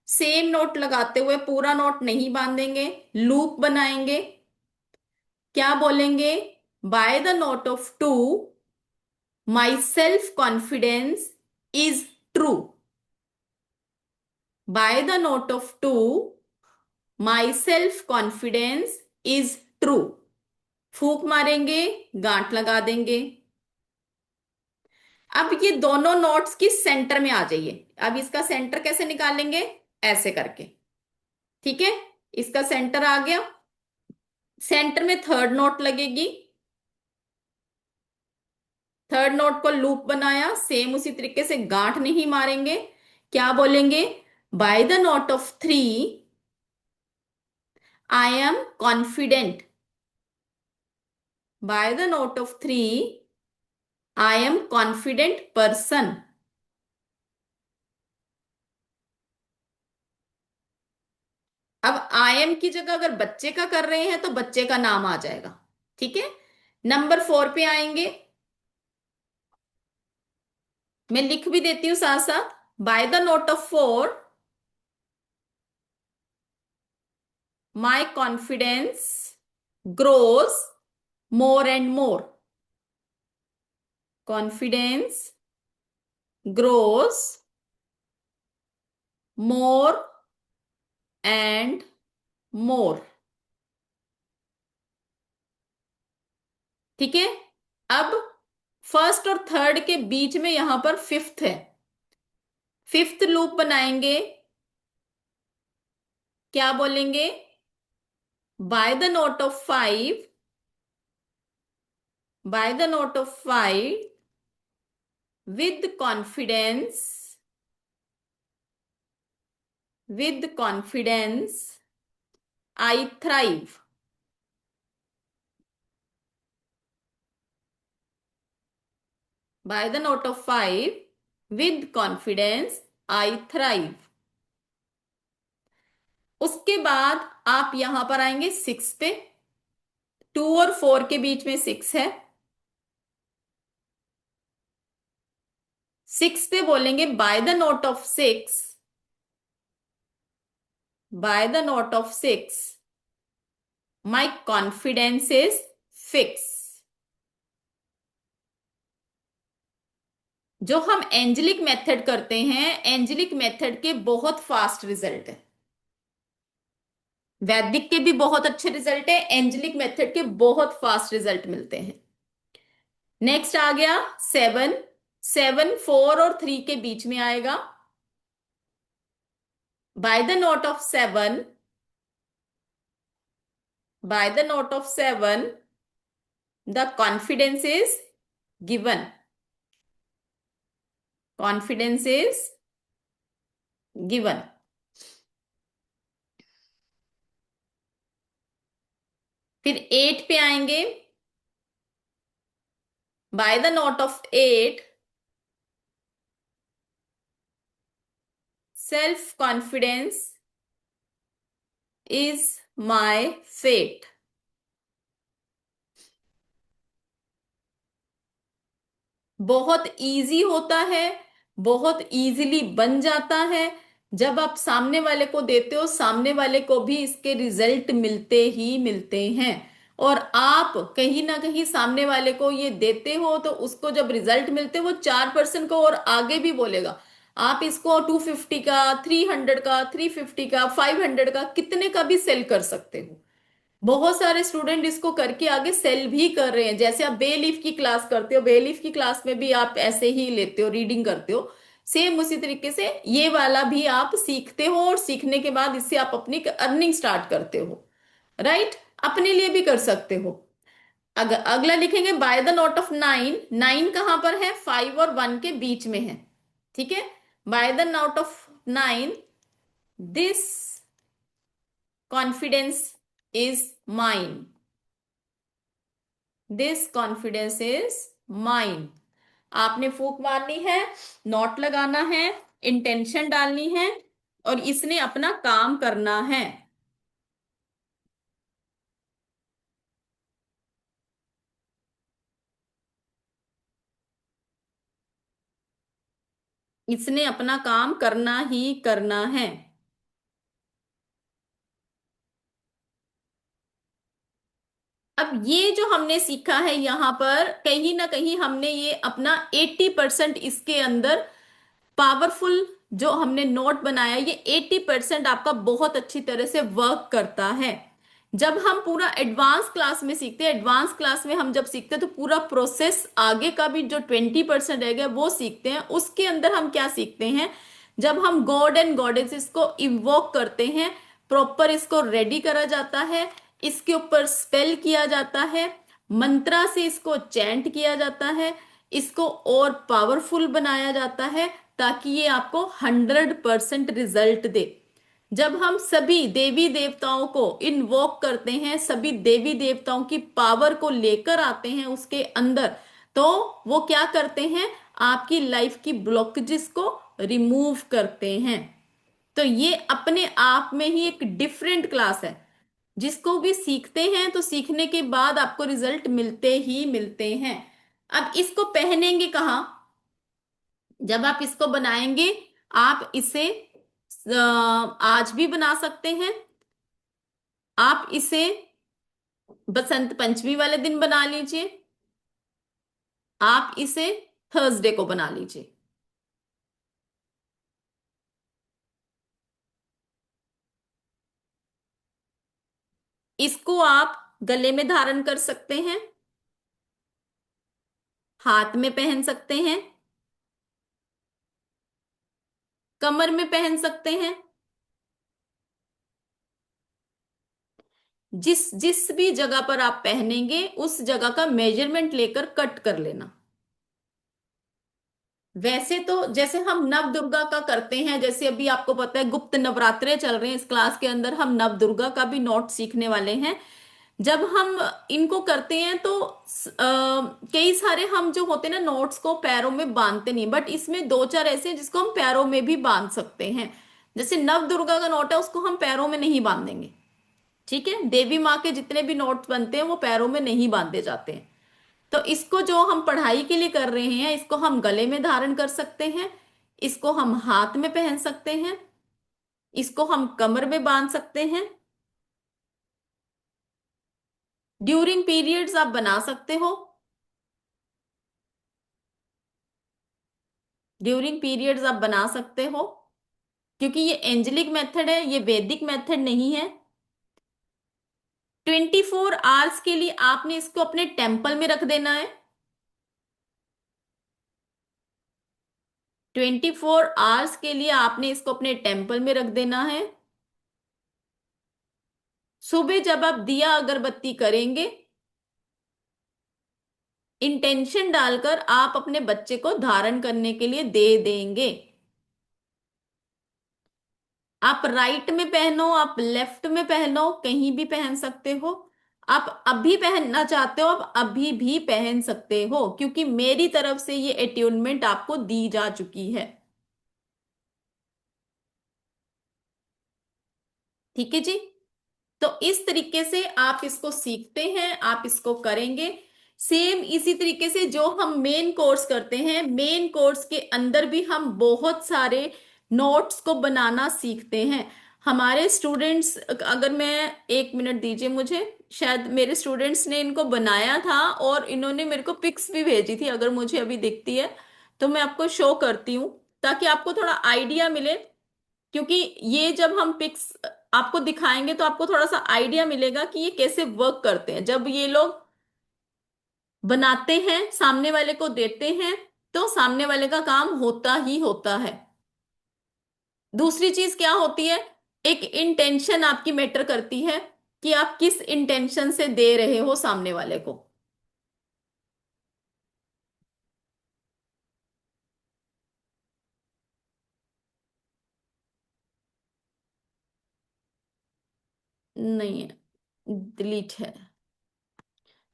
सेम नोट लगाते हुए, पूरा नोट नहीं बांधेंगे, लूप बनाएंगे। क्या बोलेंगे? By the note of two, my self confidence is true. By the note of two, my self confidence is true. फूक मारेंगे, गांठ लगा देंगे। अब ये दोनों नोट्स की सेंटर में आ जाइए। अब इसका सेंटर कैसे निकालेंगे? ऐसे करके। ठीक है, इसका सेंटर आ गया, सेंटर में थर्ड नोट लगेगी, थर्ड नोट को लूप बनाया, सेम उसी तरीके से गांठ नहीं मारेंगे। क्या बोलेंगे? By the note of three, I am confident. Bye the note of three, I am confident person. अब आई एम की जगह अगर बच्चे का कर रहे हैं तो बच्चे का नाम आ जाएगा। ठीक है, नंबर 4 पे आएंगे, मैं लिख भी देती हूं साथ साथ। Bye the note of four, my confidence grows more and more. Confidence grows more and more. ठीक है, अब फर्स्ट और थर्ड के बीच में यहां पर फिफ्थ है, फिफ्थ लूप बनाएंगे। क्या बोलेंगे? By the note of five, bye the note of five, with confidence, with confidence I thrive। by the note of 5, with confidence I thrive। उसके बाद आप यहां पर आएंगे 6 पे, 2 और 4 के बीच में 6 है, 6 पे बोलेंगे by the note of 6, bye the note of 6 my confidence is fix. जो हम एंजेलिक मेथड करते हैं, एंजेलिक मेथड के बहुत फास्ट रिजल्ट है, वैदिक के भी बहुत अच्छे रिजल्ट है, एंजेलिक मेथड के बहुत फास्ट रिजल्ट मिलते हैं। नेक्स्ट आ गया 7, 7 4 और 3 के बीच में आएगा। By the note of 7, by the note of 7 the confidence is given, confidence is given. फिर 8 पे आएंगे, by the note of 8 self confidence is my fate. बहुत इजी होता है, बहुत इजीली बन जाता है। जब आप सामने वाले को देते हो, सामने वाले को भी इसके रिजल्ट मिलते ही मिलते हैं। और आप कहीं ना कहीं सामने वाले को ये देते हो तो उसको जब रिजल्ट मिलते हैं, वो 4% को और आगे भी बोलेगा। आप इसको 250 का, 300 का, 350 का, 500 का, कितने का भी सेल कर सकते हो। बहुत सारे स्टूडेंट इसको करके आगे सेल भी कर रहे हैं। जैसे आप बे लीफ की क्लास करते हो, बे लीफ की क्लास में भी आप ऐसे ही लेते हो, रीडिंग करते हो। सेम उसी तरीके से ये वाला भी आप सीखते हो, और सीखने के बाद इससे आप अपनी अर्निंग स्टार्ट करते हो। राइट, अपने लिए भी कर सकते हो। अगर अगला लिखेंगे बाय द नोट ऑफ 9। 9 कहां पर है? 5 और 1 के बीच में है। ठीक है, bye the note of 9 this confidence is mine. This confidence is mine. आपने फूंक मारनी है, नोट लगाना है, इंटेंशन डालनी है, और इसने अपना काम करना है। इसने अपना काम करना ही करना है। अब ये जो हमने सीखा है यहां पर, कहीं ना कहीं हमने ये अपना 80% इसके अंदर पावरफुल जो हमने नोट बनाया, ये 80% आपका बहुत अच्छी तरह से वर्क करता है। जब हम पूरा एडवांस क्लास में सीखते हैं, एडवांस क्लास में हम जब सीखते हैं तो पूरा प्रोसेस आगे का भी जो 20% रह गया वो सीखते हैं। उसके अंदर हम क्या सीखते हैं? जब हम गॉड एंड गॉडेसेस को इन्वोक करते हैं, प्रॉपर इसको रेडी करा जाता है, इसके ऊपर स्पेल किया जाता है, मंत्रा से इसको चैंट किया जाता है, इसको और पावरफुल बनाया जाता है, ताकि ये आपको 100% रिजल्ट दे। जब हम सभी देवी देवताओं को इन्वोक करते हैं, सभी देवी देवताओं की पावर को लेकर आते हैं उसके अंदर, तो वो क्या करते हैं? आपकी लाइफ की ब्लॉकेजेस को रिमूव करते हैं। तो ये अपने आप में ही एक डिफरेंट क्लास है। जिसको भी सीखते हैं तो सीखने के बाद आपको रिजल्ट मिलते ही मिलते हैं। अब इसको पहनेंगे कहाँ? जब आप इसको बनाएंगे, आप इसे आज भी बना सकते हैं, आप इसे बसंत पंचमी वाले दिन बना लीजिए, आप इसे थर्सडे को बना लीजिए। इसको आप गले में धारण कर सकते हैं, हाथ में पहन सकते हैं, कमर में पहन सकते हैं। जिस जिस भी जगह पर आप पहनेंगे उस जगह का मेजरमेंट लेकर कट कर लेना। वैसे तो जैसे हम नव दुर्गा का करते हैं, जैसे अभी आपको पता है गुप्त नवरात्रे चल रहे हैं, इस क्लास के अंदर हम नव दुर्गा का भी नोट सीखने वाले हैं। जब हम इनको करते हैं तो कई सारे हम जो होते हैं ना नोट्स को पैरों में बांधते नहीं, बट इसमें दो चार ऐसे हैं जिसको हम पैरों में भी बांध सकते हैं। जैसे नव दुर्गा का नोट है, उसको हम पैरों में नहीं बांधेंगे। ठीक है, देवी माँ के जितने भी नोट्स बनते हैं वो पैरों में नहीं बांधे जाते हैं। तो इसको जो हम पढ़ाई के लिए कर रहे हैं, इसको हम गले में धारण कर सकते हैं, इसको हम हाथ में पहन सकते हैं, इसको हम कमर में बांध सकते हैं। ड्यूरिंग पीरियड्स आप बना सकते हो, ड्यूरिंग पीरियड्स आप बना सकते हो, क्योंकि ये एंजेलिक मेथड है, ये वैदिक मेथड नहीं है। 24 आवर्स के लिए आपने इसको अपने टेम्पल में रख देना है। 24 आवर्स के लिए आपने इसको अपने टेम्पल में रख देना है। सुबह जब आप दिया अगरबत्ती करेंगे, इंटेंशन डालकर आप अपने बच्चे को धारण करने के लिए दे देंगे। आप राइट में पहनो, आप लेफ्ट में पहनो, कहीं भी पहन सकते हो। आप अभी पहनना चाहते हो, आप अभी भी पहन सकते हो, क्योंकि मेरी तरफ से ये अट्यूनमेंट आपको दी जा चुकी है। ठीक है जी। तो इस तरीके से आप इसको सीखते हैं, आप इसको करेंगे। सेम इसी तरीके से जो हम मेन कोर्स करते हैं, मेन कोर्स के अंदर भी हम बहुत सारे नोट्स को बनाना सीखते हैं। हमारे स्टूडेंट्स, अगर मैं, एक मिनट दीजिए मुझे, शायद मेरे स्टूडेंट्स ने इनको बनाया था और इन्होंने मेरे को पिक्स भी भेजी थी, अगर मुझे अभी दिखती है तो मैं आपको शो करती हूँ, ताकि आपको थोड़ा आइडिया मिले। क्योंकि ये जब हम पिक्स आपको दिखाएंगे तो आपको थोड़ा सा आइडिया मिलेगा कि ये कैसे वर्क करते हैं। जब ये लोग बनाते हैं, सामने वाले को देते हैं, तो सामने वाले का काम होता ही होता है। दूसरी चीज क्या होती है, एक इंटेंशन आपकी मैटर करती है, कि आप किस इंटेंशन से दे रहे हो सामने वाले को। नहीं है, डिलीट है,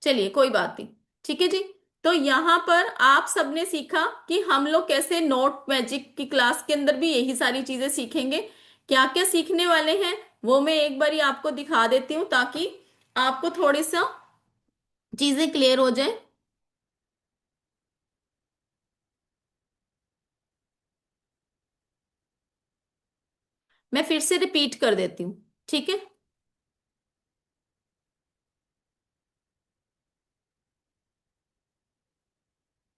चलिए कोई बात नहीं। ठीक है जी। तो यहां पर आप सबने सीखा कि हम लोग कैसे नोट मैजिक की क्लास के अंदर भी यही सारी चीजें सीखेंगे। क्या क्या सीखने वाले हैं वो मैं एक बारी आपको दिखा देती हूँ, ताकि आपको थोड़ी सा चीजें क्लियर हो जाए। मैं फिर से रिपीट कर देती हूँ, ठीक है।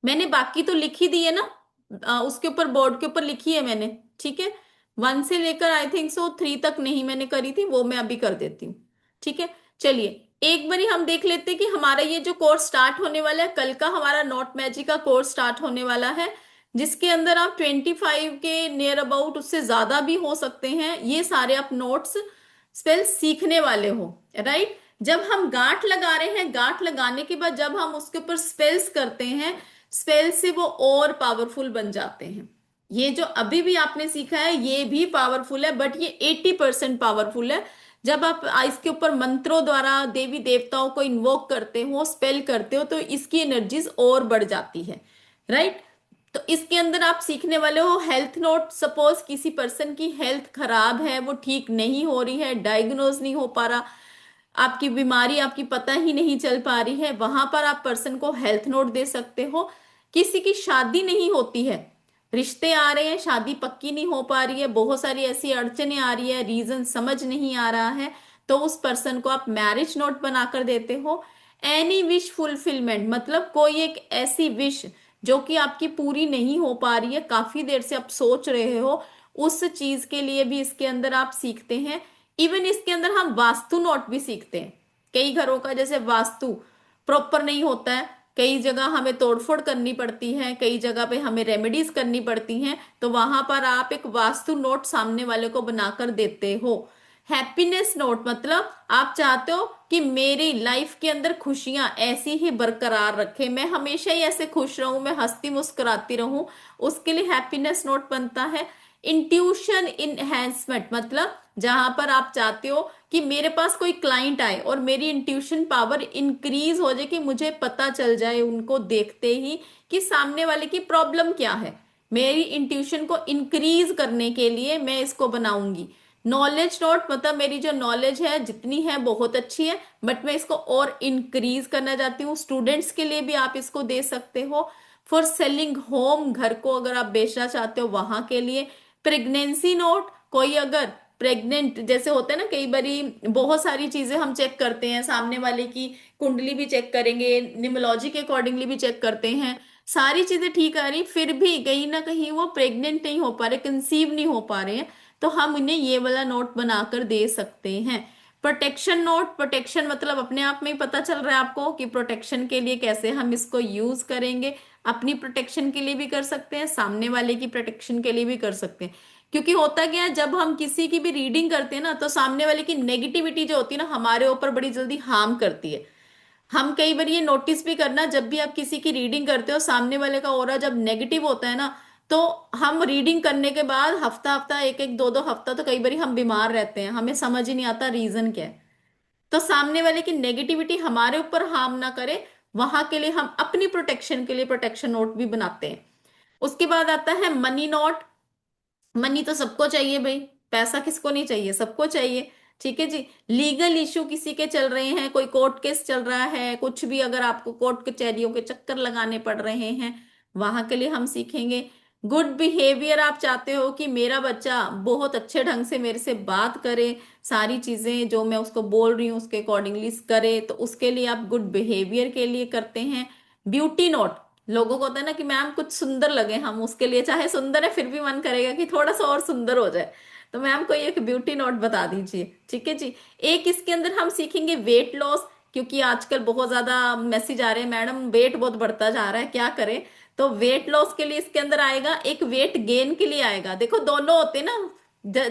मैंने बाकी तो लिखी दी है ना, उसके ऊपर बोर्ड के ऊपर लिखी है मैंने, ठीक है। 1 से लेकर आई थिंक सो 3 तक नहीं मैंने करी थी, वो मैं अभी कर देती हूँ। ठीक है, चलिए एक बारी हम देख लेते हैं कि हमारा ये जो कोर्स स्टार्ट होने वाला है, कल का हमारा नोट मैजिक का कोर्स स्टार्ट होने वाला है, जिसके अंदर आप 25 के नियर अबाउट, उससे ज्यादा भी हो सकते हैं, ये सारे आप नोट्स स्पेल सीखने वाले हो, राइट। जब हम गांठ लगा रहे हैं, गांठ लगाने के बाद जब हम उसके ऊपर स्पेल्स करते हैं, स्पेल से वो और पावरफुल बन जाते हैं। ये जो अभी भी आपने सीखा है ये भी पावरफुल है, बट ये 80% पावरफुल है। जब आप इसके ऊपर मंत्रों द्वारा देवी देवताओं को इन्वोक करते हो, स्पेल करते हो, तो इसकी एनर्जीज और बढ़ जाती है, राइट। तो इसके अंदर आप सीखने वाले हो हेल्थ नोट। सपोज किसी पर्सन की हेल्थ खराब है, वो ठीक नहीं हो रही है, डायग्नोज नहीं हो पा रहा, आपकी बीमारी आपकी पता ही नहीं चल पा रही है, वहां पर आप पर्सन को हेल्थ नोट दे सकते हो। किसी की शादी नहीं होती है, रिश्ते आ रहे हैं, शादी पक्की नहीं हो पा रही है, बहुत सारी ऐसी अड़चने आ रही है, रीजन समझ नहीं आ रहा है, तो उस पर्सन को आप मैरिज नोट बनाकर देते हो। एनी विश फुलफिलमेंट, मतलब कोई एक ऐसी विश जो कि आपकी पूरी नहीं हो पा रही है, काफी देर से आप सोच रहे हो, उस चीज के लिए भी इसके अंदर आप सीखते हैं। इवन इसके अंदर हम वास्तु नोट भी सीखते हैं। कई घरों का जैसे वास्तु प्रॉपर नहीं होता है, कई जगह हमें तोड़फोड़ करनी पड़ती है, कई जगह पे हमें रेमेडीज करनी पड़ती हैं, तो वहां पर आप एक वास्तु नोट सामने वाले को बनाकर देते हो। हैप्पीनेस नोट, मतलब आप चाहते हो कि मेरी लाइफ के अंदर खुशियां ऐसी ही बरकरार रखे, मैं हमेशा ही ऐसे खुश रहूं, मैं हंसती मुस्कुराती रहूं, उसके लिए हैप्पीनेस नोट बनता है। इंट्यूशन इनहेंसमेंट, मतलब जहां पर आप चाहते हो कि मेरे पास कोई क्लाइंट आए और मेरी इंट्यूशन पावर इंक्रीज हो जाए, कि मुझे पता चल जाए उनको देखते ही कि सामने वाले की प्रॉब्लम क्या है। मेरी इंट्यूशन को इंक्रीज करने के लिए मैं इसको बनाऊंगी। नॉलेज नोट, मतलब मेरी जो नॉलेज है जितनी है बहुत अच्छी है, बट मैं इसको और इंक्रीज करना चाहती हूँ। स्टूडेंट्स के लिए भी आप इसको दे सकते हो। फॉर सेलिंग होम, घर को अगर आप बेचना चाहते हो वहां के लिए। प्रेगनेंसी नोट, कोई अगर प्रेग्नेंट जैसे होते हैं ना, कई बारी बहुत सारी चीजें हम चेक करते हैं, सामने वाले की कुंडली भी चेक करेंगे, न्यूमरोलॉजी के अकॉर्डिंगली भी चेक करते हैं, सारी चीजें ठीक आ रही, फिर भी कहीं ना कहीं वो प्रेग्नेंट नहीं हो पा रहे, कंसीव नहीं हो पा रहे हैं, तो हम उन्हें ये वाला नोट बनाकर दे सकते हैं। प्रोटेक्शन नोट, प्रोटेक्शन मतलब अपने आप में ही पता चल रहा है आपको कि प्रोटेक्शन के लिए कैसे हम इसको यूज करेंगे। अपनी प्रोटेक्शन के लिए भी कर सकते हैं, सामने वाले की प्रोटेक्शन के लिए भी कर सकते हैं। क्योंकि होता क्या है, जब हम किसी की भी रीडिंग करते हैं ना, तो सामने वाले की नेगेटिविटी जो होती है ना, हमारे ऊपर बड़ी जल्दी हार्म करती है। हम कई बार ये नोटिस भी करना, जब भी आप किसी की रीडिंग करते हो, सामने वाले का ऑरा जब नेगेटिव होता है ना, तो हम रीडिंग करने के बाद हफ्ता हफ्ता, एक एक दो दो हफ्ता तो कई बार हम बीमार रहते हैं, हमें समझ ही नहीं आता रीजन क्या है। तो सामने वाले की नेगेटिविटी हमारे ऊपर हार्म ना करे, वहां के लिए हम अपनी प्रोटेक्शन के लिए प्रोटेक्शन नोट भी बनाते हैं। उसके बाद आता है मनी नोट। मनी तो सबको चाहिए भाई, पैसा किसको नहीं चाहिए, सबको चाहिए। ठीक है जी। लीगल इशू किसी के चल रहे हैं, कोई कोर्ट केस चल रहा है, कुछ भी अगर आपको कोर्ट कचहरियों के चक्कर लगाने पड़ रहे हैं, वहां के लिए हम सीखेंगे। गुड बिहेवियर, आप चाहते हो कि मेरा बच्चा बहुत अच्छे ढंग से मेरे से बात करे, सारी चीजें जो मैं उसको बोल रही हूँ उसके अकॉर्डिंगली करे, तो उसके लिए आप गुड बिहेवियर के लिए करते हैं। ब्यूटी नोट, लोगों को होता है ना कि मैम कुछ सुंदर लगे हम, उसके लिए चाहे सुंदर है फिर भी मन करेगा कि थोड़ा सा और सुंदर हो जाए, तो मैम कोई एक ब्यूटी नोट बता दीजिए। ठीक है जी। एक इसके अंदर हम सीखेंगे वेट लॉस, क्योंकि आजकल बहुत ज्यादा मैसेज आ रहे हैं मैडम वेट बहुत बढ़ता जा रहा है, क्या करें। तो वेट लॉस के लिए इसके अंदर आएगा, एक वेट गेन के लिए आएगा। देखो दोनों होते हैं ना,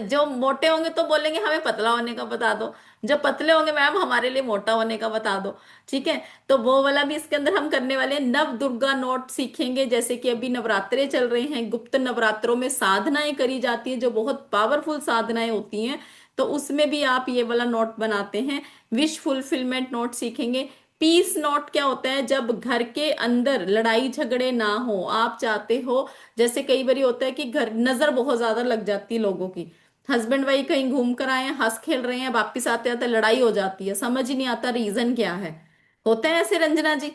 जो मोटे होंगे तो बोलेंगे हमें पतला होने का बता दो, जो पतले होंगे मैम हमारे लिए मोटा होने का बता दो। ठीक है, तो वो वाला भी इसके अंदर हम करने वाले हैं। नव दुर्गा नोट सीखेंगे, जैसे कि अभी नवरात्रे चल रहे हैं, गुप्त नवरात्रों में साधनाएं करी जाती हैं जो बहुत पावरफुल साधनाएं होती हैं, तो उसमें भी आप ये वाला नोट बनाते हैं। विश फुलफिलमेंट नोट सीखेंगे। पीस नोट क्या होता है, जब घर के अंदर लड़ाई झगड़े ना हो, आप चाहते हो, जैसे कई बार होता है कि घर नजर बहुत ज्यादा लग जाती है लोगों की, हस्बैंड वाइफ कहीं घूम कर आए हैं, हंस खेल रहे हैं, वापिस आते आते लड़ाई हो जाती है, समझ ही नहीं आता रीजन क्या है। होता है ऐसे रंजना जी,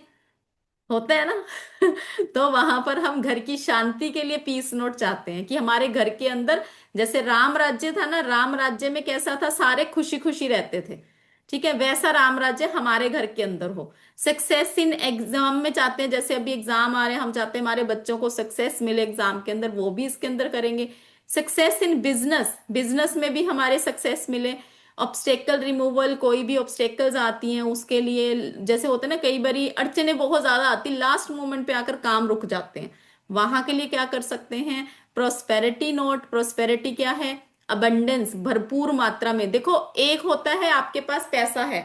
होता है ना। तो वहां पर हम घर की शांति के लिए पीस नोट चाहते हैं कि हमारे घर के अंदर, जैसे राम राज्य था ना, राम राज्य में कैसा था, सारे खुशी खुशी रहते थे। ठीक है, वैसा राम राज्य हमारे घर के अंदर हो। सक्सेस इन एग्जाम में चाहते हैं, जैसे अभी एग्जाम आ रहे हैं, हम चाहते हैं हमारे बच्चों को सक्सेस मिले एग्जाम के अंदर, वो भी इसके अंदर करेंगे। सक्सेस इन बिजनेस, बिजनेस में भी हमारे सक्सेस मिले। ऑब्स्टेकल रिमूवल, कोई भी ऑब्स्टेकल्स आती हैं उसके लिए, जैसे होते हैं ना कई बारी अड़चने बहुत ज्यादा आती, लास्ट मोमेंट पे आकर काम रुक जाते हैं, वहां के लिए क्या कर सकते हैं, प्रोस्पेरिटी नोट। प्रोस्पेरिटी क्या है, अबंडेंस, भरपूर मात्रा में। देखो एक होता है आपके पास पैसा है,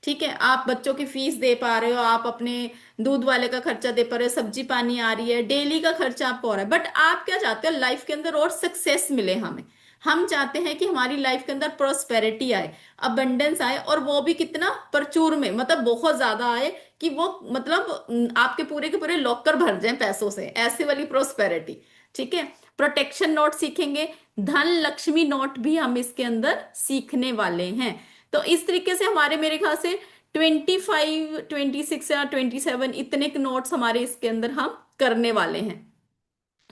ठीक है, आप बच्चों की फीस दे पा रहे हो, आप अपने दूध वाले का खर्चा दे पा रहे हो, सब्जी पानी आ रही है, डेली का खर्चा आपको हो रहा है, बट आप क्या चाहते हो लाइफ के अंदर और सक्सेस मिले हमें। हम चाहते हैं कि हमारी लाइफ के अंदर प्रोस्पेरिटी आए, अबंडेंस आए, और वो भी कितना प्रचुर में, मतलब बहुत ज्यादा आए, कि वो मतलब आपके पूरे के पूरे लॉकर भर जाए पैसों से, ऐसी वाली प्रोस्पेरिटी। ठीक है, प्रोटेक्शन नोट सीखेंगे। धन लक्ष्मी नोट भी हम इसके अंदर सीखने वाले हैं। तो इस तरीके से हमारे मेरे ख्याल से 25, 26 या 27 इतने नोट्स हमारे इसके अंदर हम करने वाले हैं।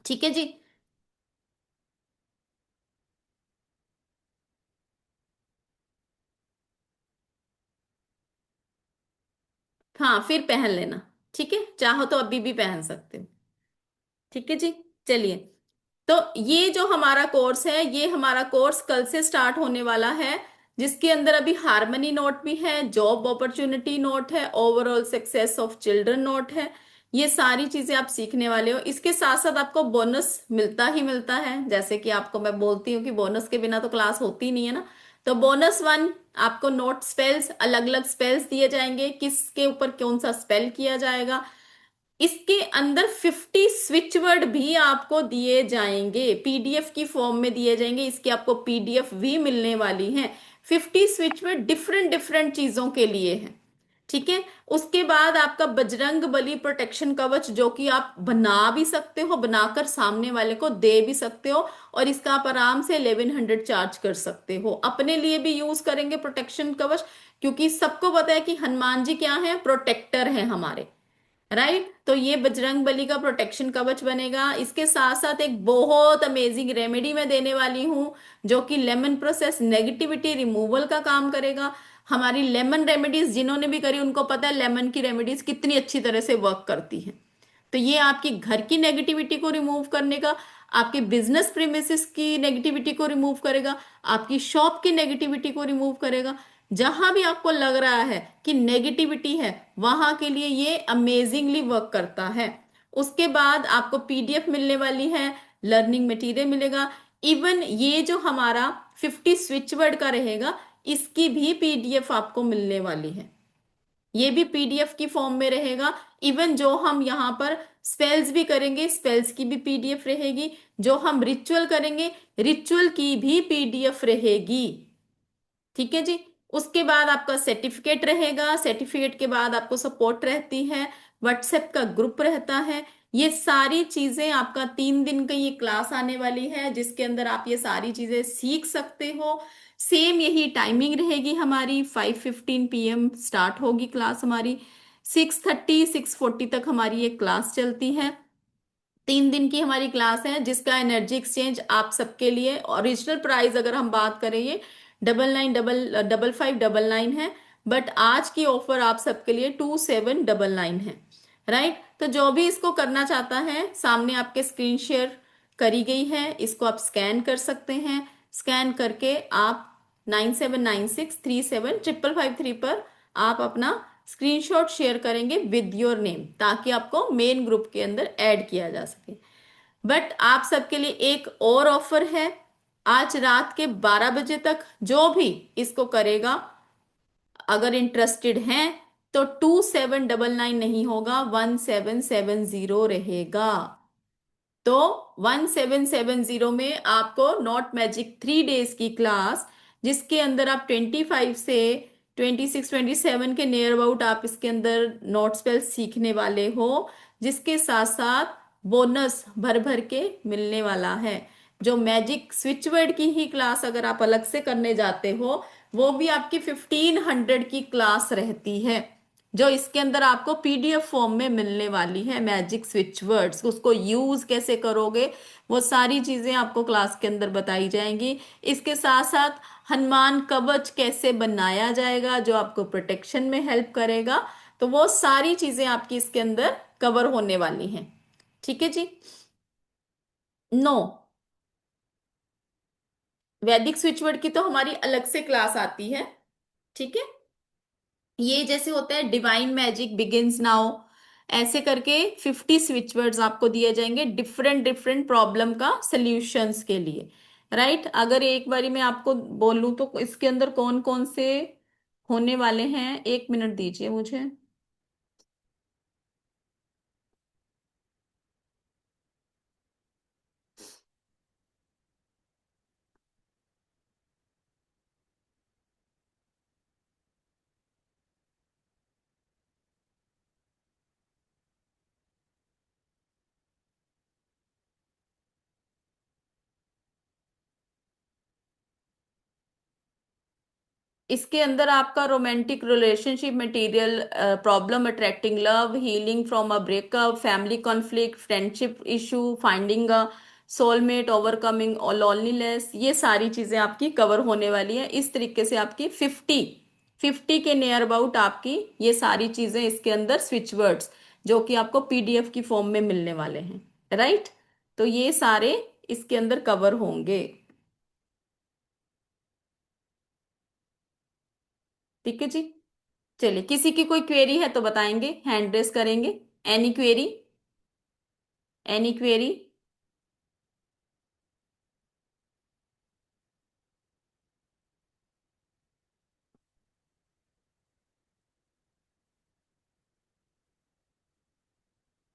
ठीक है जी। हाँ फिर पहन लेना, ठीक है, चाहो तो अभी भी पहन सकते हो। ठीक है जी। चलिए, तो ये जो हमारा कोर्स है, ये हमारा कोर्स कल से स्टार्ट होने वाला है, जिसके अंदर अभी हार्मनी नोट भी है, जॉब अपॉर्चुनिटी नोट है, overall success of children note है। ये सारी चीजें आप सीखने वाले हो। इसके साथ साथ आपको बोनस मिलता ही मिलता है, जैसे कि आपको मैं बोलती हूँ कि बोनस के बिना तो क्लास होती नहीं है ना। तो बोनस 1, आपको नोट स्पेल्स, अलग अलग स्पेल्स दिए जाएंगे, किसके ऊपर कौन सा स्पेल किया जाएगा। इसके अंदर 50 स्विच वर्ड भी आपको दिए जाएंगे, पीडीएफ की फॉर्म में दिए जाएंगे, इसकी आपको पीडीएफ भी मिलने वाली है। 50 स्विच वर्ड डिफरेंट डिफरेंट चीजों के लिए है। ठीक है, उसके बाद आपका बजरंग बली प्रोटेक्शन कवच, जो कि आप बना भी सकते हो, बनाकर सामने वाले को दे भी सकते हो, और इसका आप आराम से 1100 चार्ज कर सकते हो। अपने लिए भी यूज करेंगे प्रोटेक्शन कवच, क्योंकि सबको पता है कि हनुमान जी क्या है, प्रोटेक्टर है हमारे, राइट। तो ये बजरंग बली का प्रोटेक्शन कवच बनेगा। इसके साथ साथ एक बहुत अमेजिंग रेमेडी मैं देने वाली हूं, जो कि लेमन प्रोसेस नेगेटिविटी रिमूवल का काम करेगा। हमारी लेमन रेमेडीज जिन्होंने भी करी उनको पता है लेमन की रेमेडीज कितनी अच्छी तरह से वर्क करती हैं। तो ये आपकी घर की नेगेटिविटी को रिमूव करने का, आपके बिजनेस प्रीमिसेस की नेगेटिविटी को रिमूव करेगा, आपकी शॉप की नेगेटिविटी को रिमूव करेगा। जहां भी आपको लग रहा है कि नेगेटिविटी है, वहां के लिए ये अमेजिंगली वर्क करता है। उसके बाद आपको पीडीएफ मिलने वाली है, लर्निंग मटेरियल मिलेगा। इवन ये जो हमारा 50 स्विच वर्ड का रहेगा, इसकी भी पीडीएफ आपको मिलने वाली है, ये भी पीडीएफ की फॉर्म में रहेगा। इवन जो हम यहाँ पर स्पेल्स भी करेंगे, स्पेल्स की भी पीडीएफ रहेगी। जो हम रिचुअल करेंगे, रिचुअल की भी पीडीएफ रहेगी। ठीक है जी। उसके बाद आपका सर्टिफिकेट रहेगा, सर्टिफिकेट के बाद आपको सपोर्ट रहती है, व्हाट्सएप का ग्रुप रहता है। ये सारी चीजें आपका 3 दिन का ये क्लास आने वाली है जिसके अंदर आप ये सारी चीजें सीख सकते हो। सेम यही टाइमिंग रहेगी हमारी, 5:15 PM स्टार्ट होगी क्लास हमारी, 6:30 6:40 तक हमारी ये क्लास चलती है। 3 दिन की हमारी क्लास है जिसका एनर्जी एक्सचेंज आप सबके लिए, ओरिजिनल प्राइस अगर हम बात करें ये 995599 है, बट आज की ऑफर आप सबके लिए 2799 है। राइट, तो जो भी इसको करना चाहता है, सामने आपके स्क्रीन शेयर करी गई है, इसको आप स्कैन कर सकते हैं। स्कैन करके आप 9796375553 पर आप अपना स्क्रीनशॉट शेयर करेंगे विद योर नेम, ताकि आपको मेन ग्रुप के अंदर ऐड किया जा सके। बट आप सबके लिए एक और ऑफर है, आज रात के 12 बजे तक जो भी इसको करेगा, अगर इंटरेस्टेड हैं, तो 2799 नहीं होगा, 1770 रहेगा। तो 1770 में आपको नॉट मैजिक 3 डेज की क्लास, जिसके अंदर आप 25 से 26 27 के नियर अबाउट आप इसके अंदर नोट स्पेल सीखने वाले हो, जिसके साथ साथ बोनस भर भर के मिलने वाला है। जो मैजिक स्विच वर्ड की ही क्लास अगर आप अलग से करने जाते हो, वो भी आपकी 1500 की क्लास रहती है, जो इसके अंदर आपको पीडीएफ फॉर्म में मिलने वाली है। मैजिक स्विच वर्ड्स, उसको यूज कैसे करोगे, वो सारी चीजें आपको क्लास के अंदर बताई जाएंगी। इसके साथ साथ हनुमान कवच कैसे बनाया जाएगा जो आपको प्रोटेक्शन में हेल्प करेगा, तो वो सारी चीजें आपकी इसके अंदर कवर होने वाली हैं। ठीक है जी। नो, वैदिक स्विच वर्ड की तो हमारी अलग से क्लास आती है। ठीक है, ये जैसे होता है डिवाइन मैजिक बिगिंस नाउ, ऐसे करके 50 स्विच वर्ड्स आपको दिए जाएंगे डिफरेंट डिफरेंट प्रॉब्लम का सॉल्यूशंस के लिए। राइट, अगर एक बारी मैं आपको बोलूं तो इसके अंदर कौन कौन से होने वाले हैं, 1 मिनट दीजिए मुझे। इसके अंदर आपका romantic relationship material, problem attracting love, healing from a breakup, family conflict, friendship issue, finding a soulmate, overcoming loneliness, ये सारी चीजें आपकी कवर होने वाली है। इस तरीके से आपकी 50 के नियर अबाउट आपकी ये सारी चीजें इसके अंदर स्विच वर्ड्स, जो कि आपको पीडीएफ की फॉर्म में मिलने वाले हैं। राइट, तो ये सारे इसके अंदर कवर होंगे। ठीक है जी। चलिए, किसी की कोई क्वेरी है तो बताएंगे, हैंड रेस करेंगे। Any query, any query?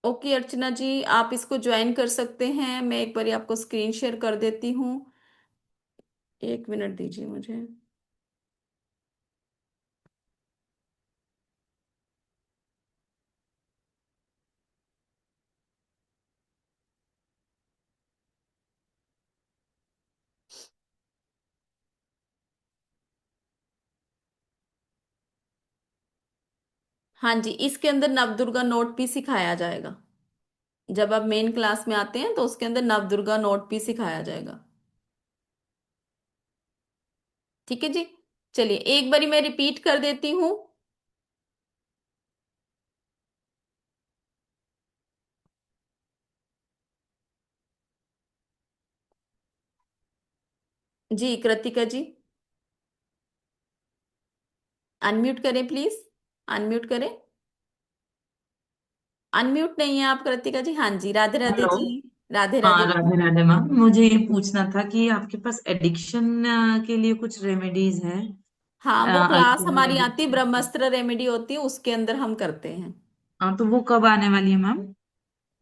Okay Archana ji, आप इसको ज्वाइन कर सकते हैं। मैं एक बार आपको स्क्रीन शेयर कर देती हूँ, 1 मिनट दीजिए मुझे। हाँ जी, इसके अंदर नवदुर्गा नोट भी सिखाया जाएगा। जब आप मेन क्लास में आते हैं तो उसके अंदर नवदुर्गा नोट भी सिखाया जाएगा। ठीक है जी। चलिए, एक बारी मैं रिपीट कर देती हूँ। जी कृतिका जी, अनम्यूट करें प्लीज, अनम्यूट करें। अनम्यूट नहीं है आप कृतिका जी। हाँ जी, राधे राधे हेलो। जी। राधे हाँ, राधे जी। राधे राधे मैम, मुझे ये पूछना था कि आपके पास एडिक्शन के लिए कुछ रेमेडीज है? हाँ, वो क्लास अल्कोहल हमारी आती है, एडिक्शन की। ब्रह्मास्त्र रेमेडी होती है, उसके अंदर हम करते हैं। हाँ, तो वो कब आने वाली है मैम?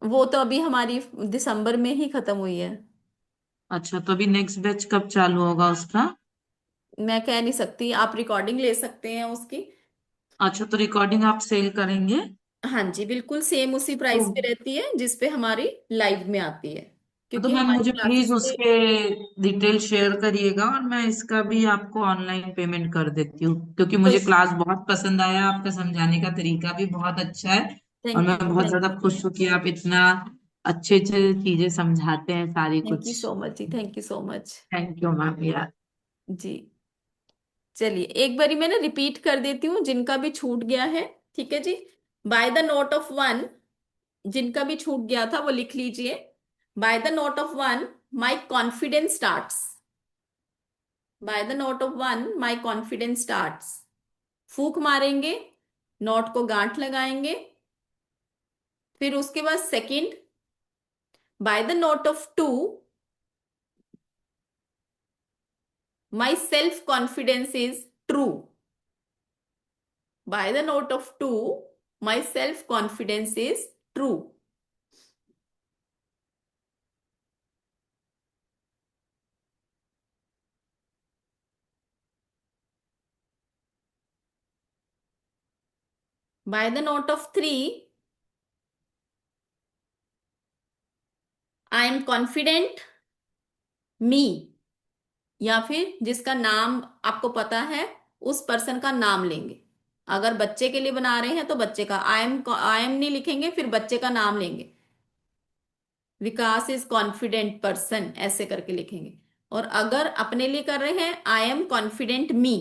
वो तो अभी हमारी दिसंबर में ही खत्म हुई है। अच्छा, तो अभी नेक्स्ट बैच कब चालू होगा उसका? मैं कह नहीं सकती, आप रिकॉर्डिंग ले सकते हैं उसकी। अच्छा, तो रिकॉर्डिंग आप सेल करेंगे? हाँ जी, बिल्कुल सेम उसी तो प्राइस पे रहती है जिस पे हमारी लाइव में आती है, तो क्योंकि मैम हमारी मुझे प्लीज क्लासेस पे। उसके डिटेल शेयर करिएगा, और मैं इसका भी आपको ऑनलाइन पेमेंट कर देती हूँ, क्योंकि मुझे क्लास बहुत पसंद आया, आपका समझाने का तरीका भी बहुत अच्छा है। और थैंक मैं यू, बहुत थैंक ज्यादा यू, खुश हूँ कि आप इतना अच्छे अच्छे चीजें समझाते हैं सारी थैंक कुछ। यू सो मच जी, thank you so much. Thank you ma'am यार। जी, चलिए एक बारी मैं ना रिपीट कर देती हूँ जिनका भी छूट गया है। ठीक है जी। By the note of one, जिनका भी छूट गया था वो लिख लीजिए। By the note of one, my confidence starts. By the note of one, my confidence starts. फूक मारेंगे, नोट को गांठ लगाएंगे। फिर उसके बाद second, by the note of two, my self confidence is true. By the note of two, my self confidence is true. By the note of three, I am confident me। या फिर जिसका नाम आपको पता है उस पर्सन का नाम लेंगे। अगर बच्चे के लिए बना रहे हैं तो बच्चे का आई एम नहीं लिखेंगे, फिर बच्चे का नाम लेंगे। विकास इज कॉन्फिडेंट पर्सन ऐसे करके लिखेंगे। और अगर अपने लिए कर रहे हैं, I am confident me.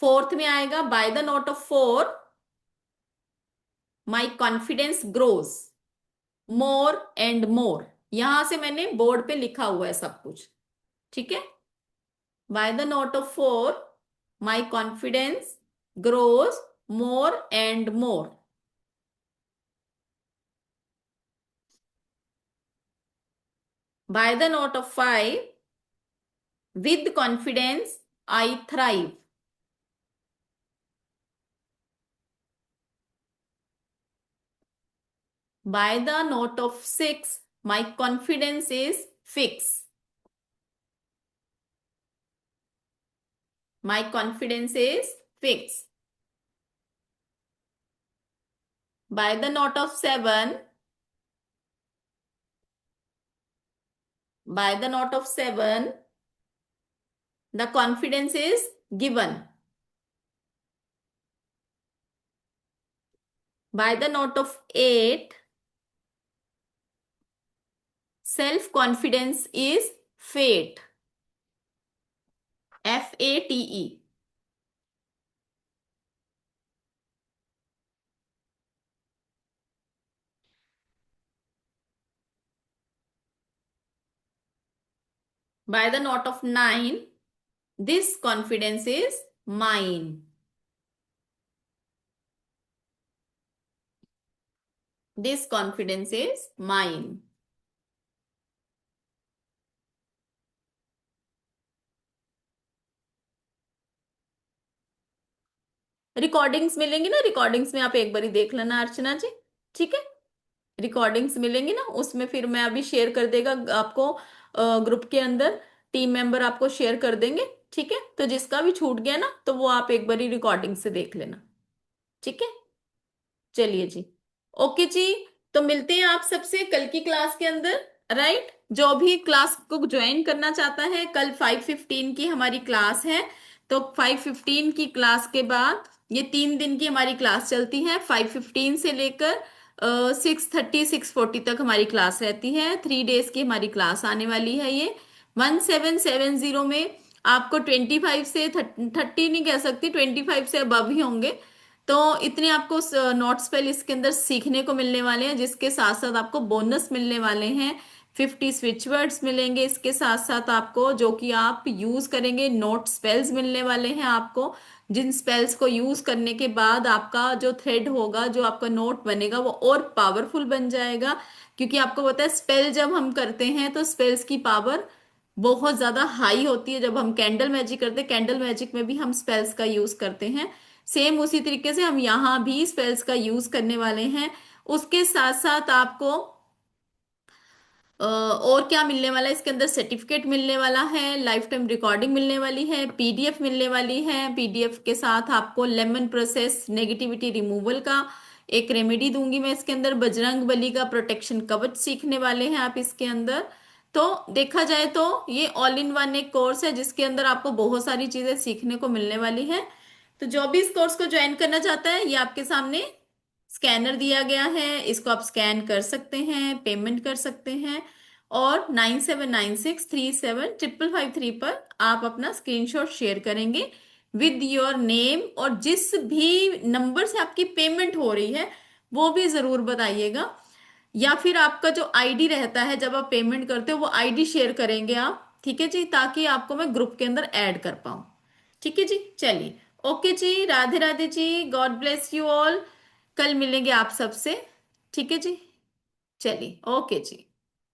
Fourth में आएगा by the note of four, my confidence grows more and more. यहां से मैंने बोर्ड पे लिखा हुआ है सब कुछ। ठीक है। Bye the note of four, my confidence grows more and more. Bye the note of five, with confidence I thrive. Bye the note of six, my confidence is fix. My confidence is fix. Bye the note of seven, by the note of seven, the confidence is given. By the note of eight, self confidence is fate. FATE. By the note of nine, this confidence is mine. This confidence is mine. Recordings मिलेंगी ना, recordings में आप एक बारी देख लेना अर्चना जी। ठीक है। रिकॉर्डिंग्स मिलेंगी ना, उसमें फिर मैं अभी शेयर कर देगा आपको ग्रुप के अंदर, टीम मेंबर आपको शेयर कर देंगे। ठीक है। तो जिसका भी छूट गया ना तो वो आप एक बारी रिकॉर्डिंग से देख लेना। ठीक है। चलिए जी। ओके जी। तो मिलते हैं आप सबसे कल की क्लास के अंदर। राइट। जो भी क्लास को ज्वाइन करना चाहता है, कल 5:15 की हमारी क्लास है। तो 5:15 की क्लास के बाद ये 3 दिन की हमारी क्लास चलती है। 5:15 से लेकर 6:30 6:40 तक हमारी क्लास रहती है। 3 डेज की हमारी क्लास आने वाली है ये। 1770 में आपको 25 से 30 नहीं कह सकती, 25 से अबव ही होंगे। तो इतने आपको नोट स्पेल इसके अंदर सीखने को मिलने वाले हैं, जिसके साथ साथ आपको बोनस मिलने वाले हैं। 50 स्विच वर्ड्स मिलेंगे इसके साथ साथ आपको, जो कि आप यूज करेंगे। नोट स्पेल्स मिलने वाले हैं आपको, जिन स्पेल्स को यूज करने के बाद आपका जो थ्रेड होगा, जो आपका नोट बनेगा, वो और पावरफुल बन जाएगा। क्योंकि आपको पता है स्पेल जब हम करते हैं तो स्पेल्स की पावर बहुत ज्यादा हाई होती है। जब हम कैंडल मैजिक करते हैं, कैंडल मैजिक में भी हम स्पेल्स का यूज करते हैं। सेम उसी तरीके से हम यहाँ भी स्पेल्स का यूज करने वाले हैं। उसके साथ साथ आपको और क्या मिलने वाला है इसके अंदर? सर्टिफिकेट मिलने वाला है, लाइफ टाइम रिकॉर्डिंग मिलने वाली है, पीडीएफ मिलने वाली है। पीडीएफ के साथ आपको लेमन प्रोसेस नेगेटिविटी रिमूवल का एक रेमेडी दूंगी मैं इसके अंदर। बजरंग बली का प्रोटेक्शन कवच सीखने वाले हैं आप इसके अंदर। तो देखा जाए तो ये ऑल इन वन एक कोर्स है जिसके अंदर आपको बहुत सारी चीजें सीखने को मिलने वाली है। तो जो भी इस कोर्स को ज्वाइन करना चाहता है, ये आपके सामने स्कैनर दिया गया है, इसको आप स्कैन कर सकते हैं, पेमेंट कर सकते हैं, और 9796375553 पर आप अपना स्क्रीनशॉट शेयर करेंगे विद योर नेम, और जिस भी नंबर से आपकी पेमेंट हो रही है वो भी जरूर बताइएगा। या फिर आपका जो आईडी रहता है जब आप पेमेंट करते हो वो आईडी शेयर करेंगे आप, ठीक है जी, ताकि आपको मैं ग्रुप के अंदर ऐड कर पाऊं। ठीक है जी, चलिए, ओके जी, Radhe Radhe ji, God bless you all. कल मिलेंगे आप सबसे, ठीक है जी, चलिए, ओके जी।